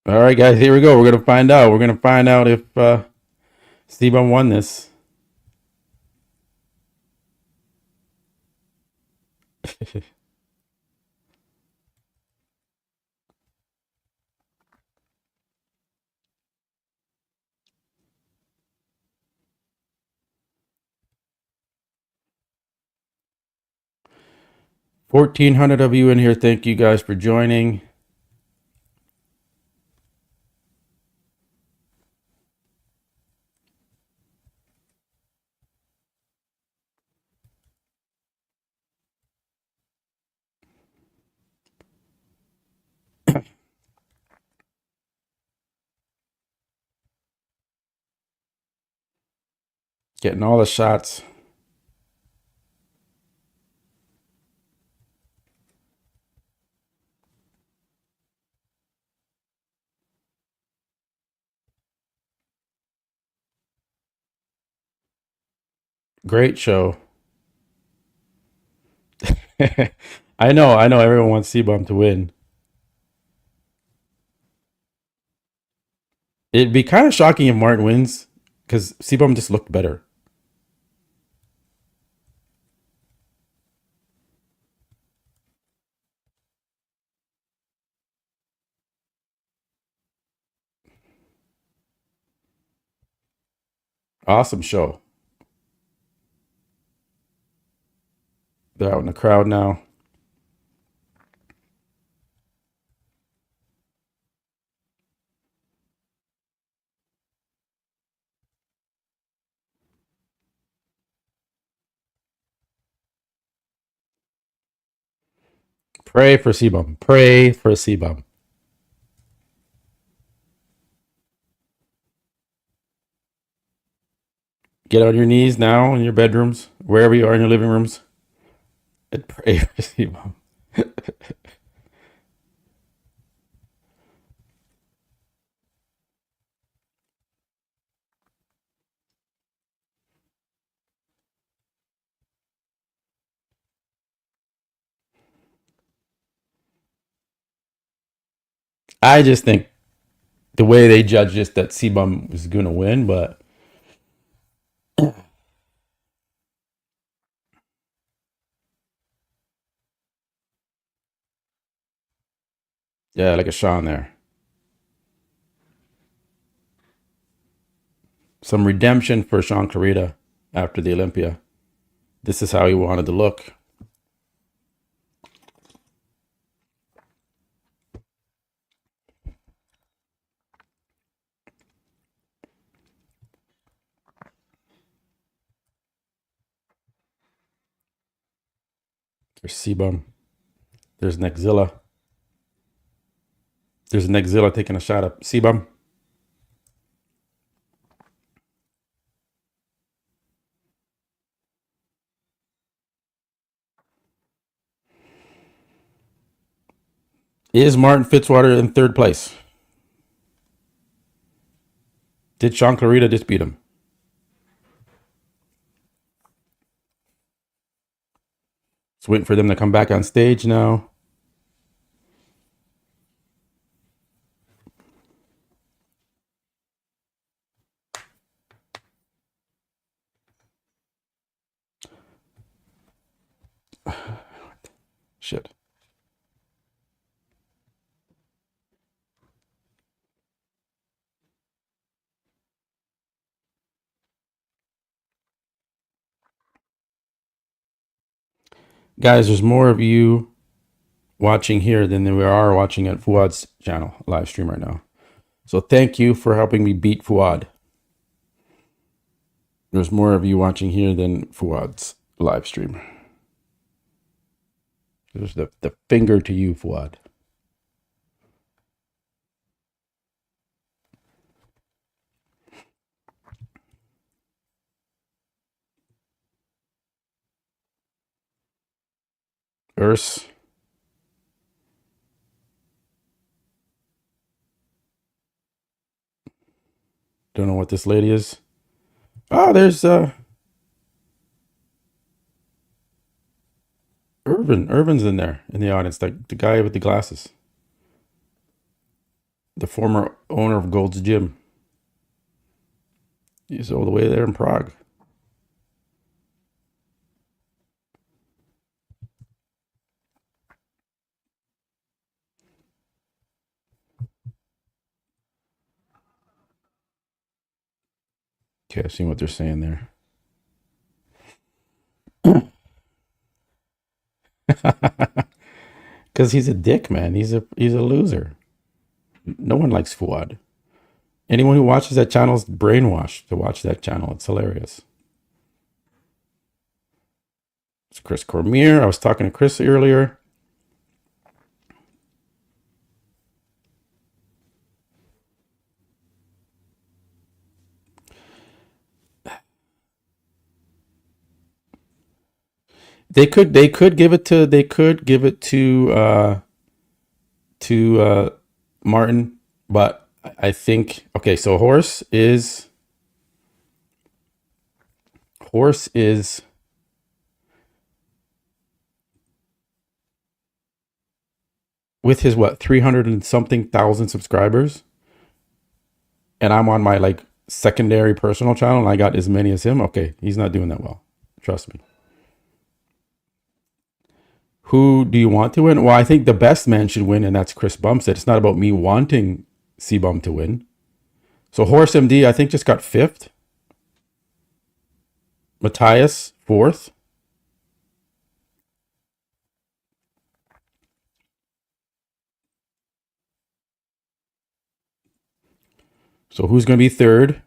All right, guys, here we go. We're gonna find out. We're gonna find out if Cbum won this. $1,400 of you in here. Thank you guys for joining. Getting all the shots. Great show. I know everyone wants Cbum to win. It'd be kind of shocking if Martin wins because Cbum just looked better. Awesome show. They're out in the crowd now. Pray for Cbum. Pray for Cbum. Get on your knees now in your bedrooms, wherever you are in your living rooms, and pray for Cbum. I just think the way they judged this that Cbum was going to win, but yeah, like a Sean there. Some redemption for Sean Clarida after the Olympia. This is how he wanted to look. There's Cbum. There's Nexzilla. There's Nexzilla taking a shot at Cbum. Is Martin Fitzwater in third place? Did Sean Clarida just beat him? Just waiting for them to come back on stage now. Shit. Guys, there's more of you watching here than there are watching at Fuad's channel live stream right now. So thank you for helping me beat Fuad. There's more of you watching here than Fuad's live stream. There's the finger to you, Fuad. Urs. Don't know what this lady is. Oh, there's Irvin's in there in the audience. The guy with the glasses, the former owner of Gold's Gym. He's all the way there in Prague. Okay, I've seen what they're saying there. Because he's a dick, man. He's a loser. No one likes Fuad. Anyone who watches that channel is brainwashed to watch that channel. It's hilarious. It's Chris Cormier. I was talking to Chris earlier. They could give it to Martin, but I think okay. So Horse is with his what 300 and something thousand subscribers, and I'm on my like secondary personal channel and I got as many as him. Okay, he's not doing that well. Trust me. Who do you want to win? Well, I think the best man should win, and that's Chris Bumstead. It's not about me wanting Cbum to win. So Horse MD, I think, just got 5th. Matthias, 4th. So who's going to be 3rd?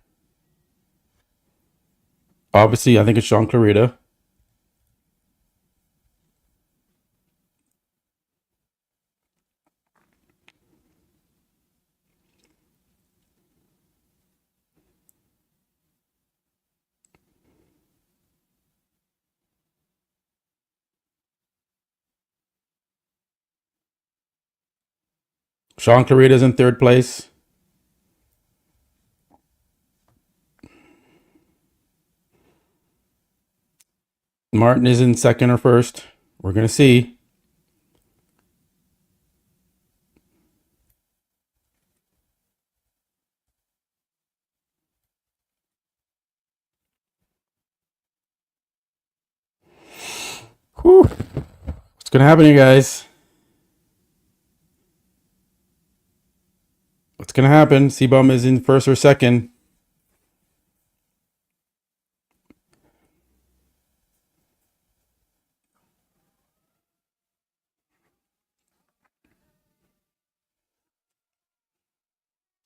Obviously, I think it's Sean Clarida. Sean Clarida's in 3rd place. Martin is in 2nd or 1st. We're going to see. Whew. What's going to happen, you guys? What's going to happen? Cbum is in 1st or 2nd.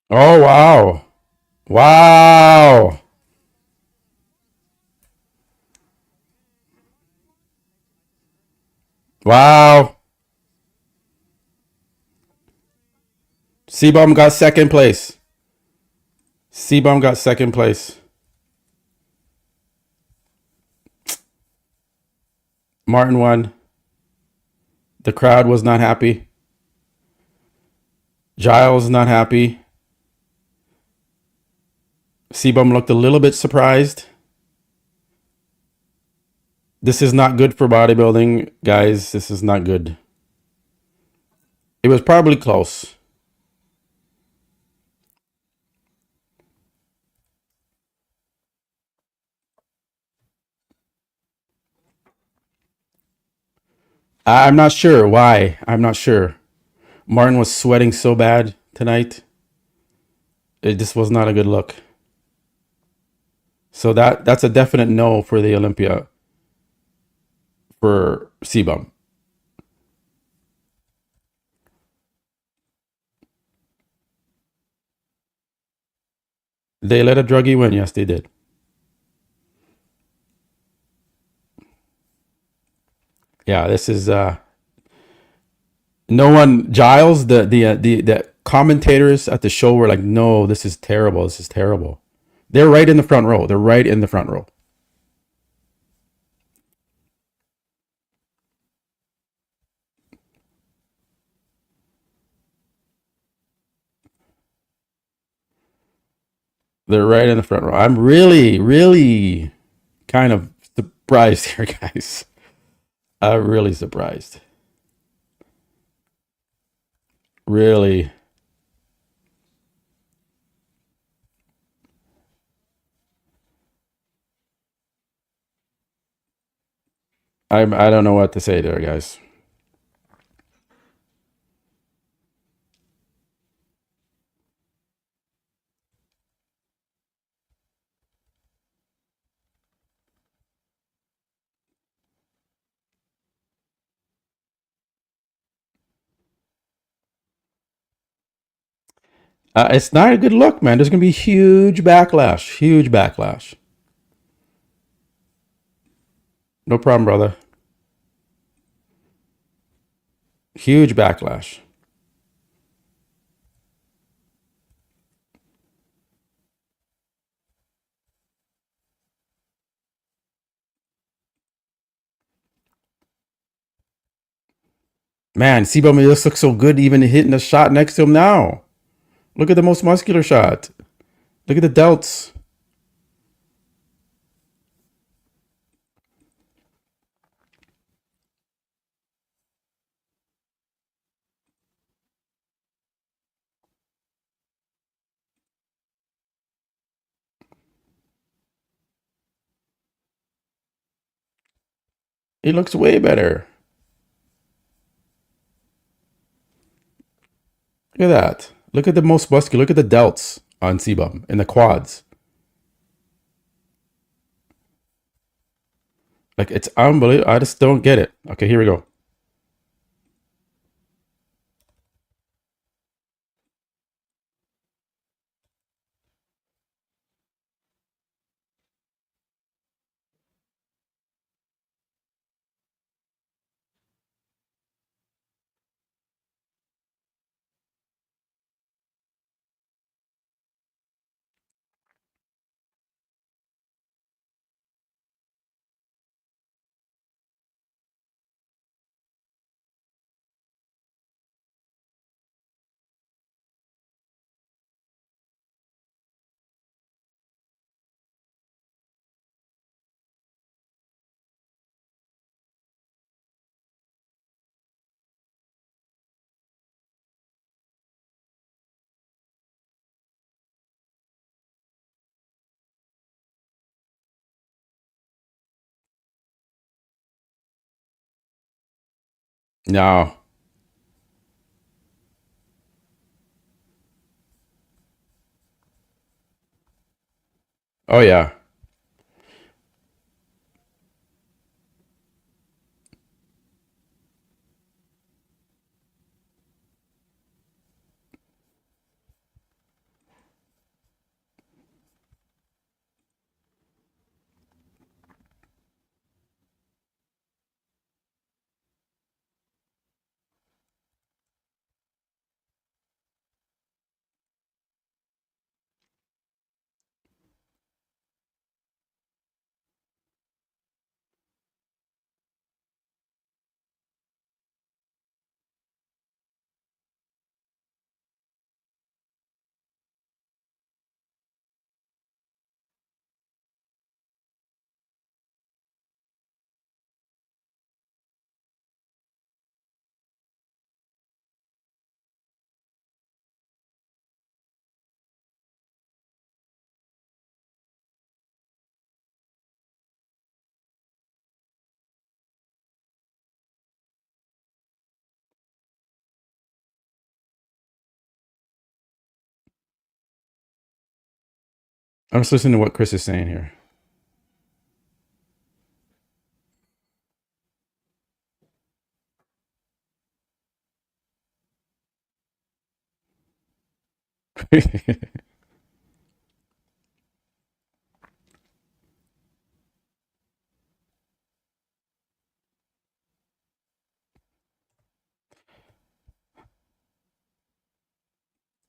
Oh, wow. Wow. Wow. Cbum got 2nd place. Cbum got 2nd place. Martin won. The crowd was not happy. Giles not happy. Cbum looked a little bit surprised. This is not good for bodybuilding, guys. This is not good. It was probably close. I'm not sure why. I'm not sure. Martin was sweating so bad tonight. It just was not a good look. So that's a definite no for the Olympia for Cbum. They let a druggie win. Yes, they did. Yeah, this is no one. Giles, the commentators at the show were like, "No, this is terrible. This is terrible." They're right in the front row. They're right in the front row. They're right in the front row. I'm really, really kind of surprised here, guys. I'm really surprised. Really. I don't know what to say there, guys. It's not a good look, man. There's gonna be huge backlash. Huge backlash. No problem, brother. Huge backlash. Man, Cbum just looks so good even hitting the shot next to him now. Look at the most muscular shot. Look at the delts. He looks way better. Look at that. Look at the most muscular. Look at the delts on Cbum and the quads. Like, it's unbelievable. I just don't get it. Okay, here we go. No. Oh, yeah. I'm just listening to what Chris is saying here.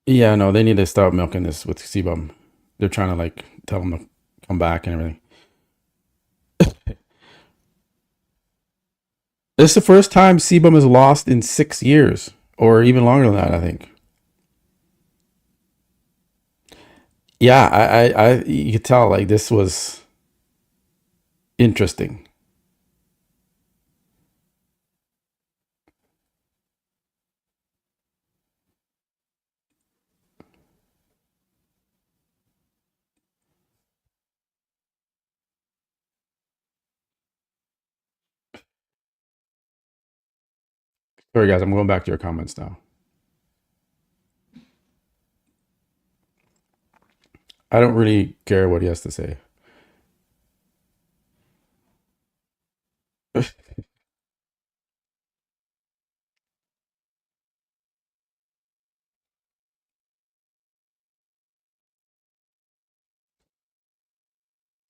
Yeah, no, they need to stop milking this with Cbum. They're trying to like tell him to come back and everything. This is the first time Cbum has lost in 6 years, or even longer than that, I think. Yeah, you could tell like this was interesting. Sorry, guys. I'm going back to your comments now. I don't really care what he has to say.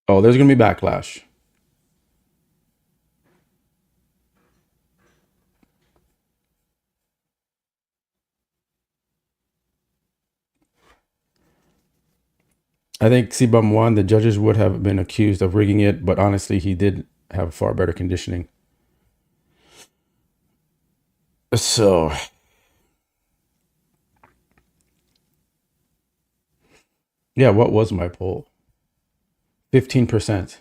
Oh, there's going to be backlash. I think Cbum won. The judges would have been accused of rigging it, but honestly, he did have far better conditioning. So, yeah, what was my poll? 15%.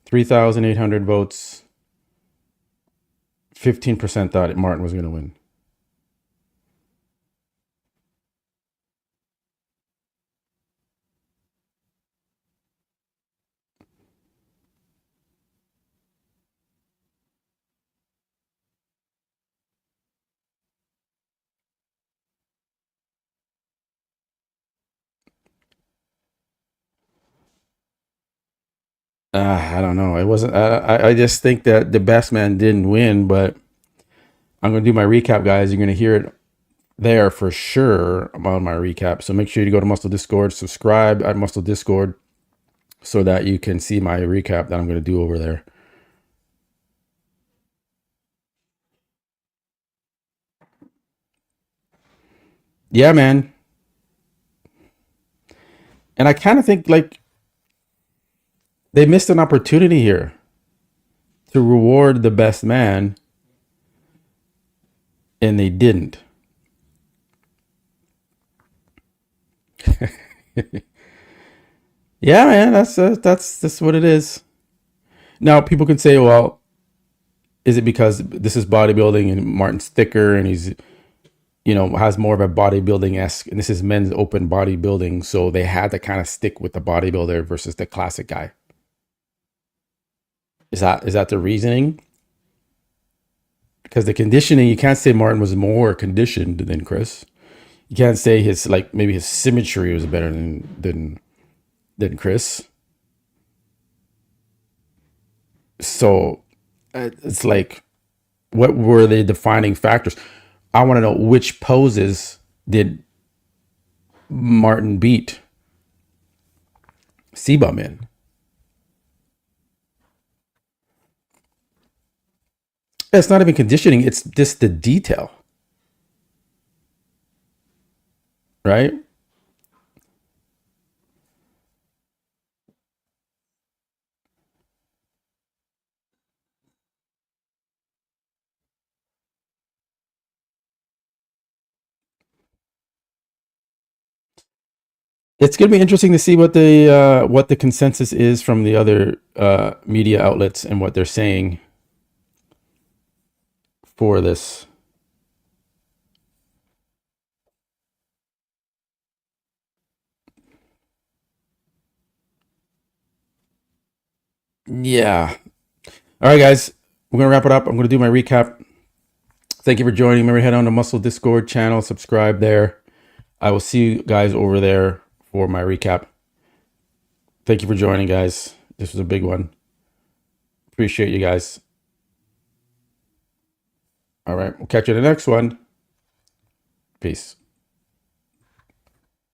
3,800 votes. 15% thought Martin was going to win. I don't know. It wasn't. I just think that the best man didn't win, but I'm going to do my recap, guys. You're going to hear it there for sure about my recap. So make sure you go to Muscle Discord, subscribe at Muscle Discord so that you can see my recap that I'm going to do over there. Yeah, man. And I kind of think like they missed an opportunity here to reward the best man, and they didn't. Yeah, man, that's what it is. Now people can say, well, is it because this is bodybuilding and Martin's thicker and he's, has more of a bodybuilding-esque, and this is men's open bodybuilding, so they had to kind of stick with the bodybuilder versus the classic guy. Is that the reasoning? Because the conditioning, you can't say Martin was more conditioned than Chris. You can't say maybe his symmetry was better than Chris. So it's like, what were the defining factors? I want to know which poses did Martin beat Cbum in. It's not even conditioning, it's just the detail, right? It's going to be interesting to see what the consensus is from the other media outlets and what they're saying for this. Yeah. All right, guys, we're going to wrap it up. I'm going to do my recap. Thank you for joining. Remember, head on to Muscle Discord channel, subscribe there. I will see you guys over there for my recap. Thank you for joining, guys. This was a big one. Appreciate you guys. All right, we'll catch you in the next one. Peace.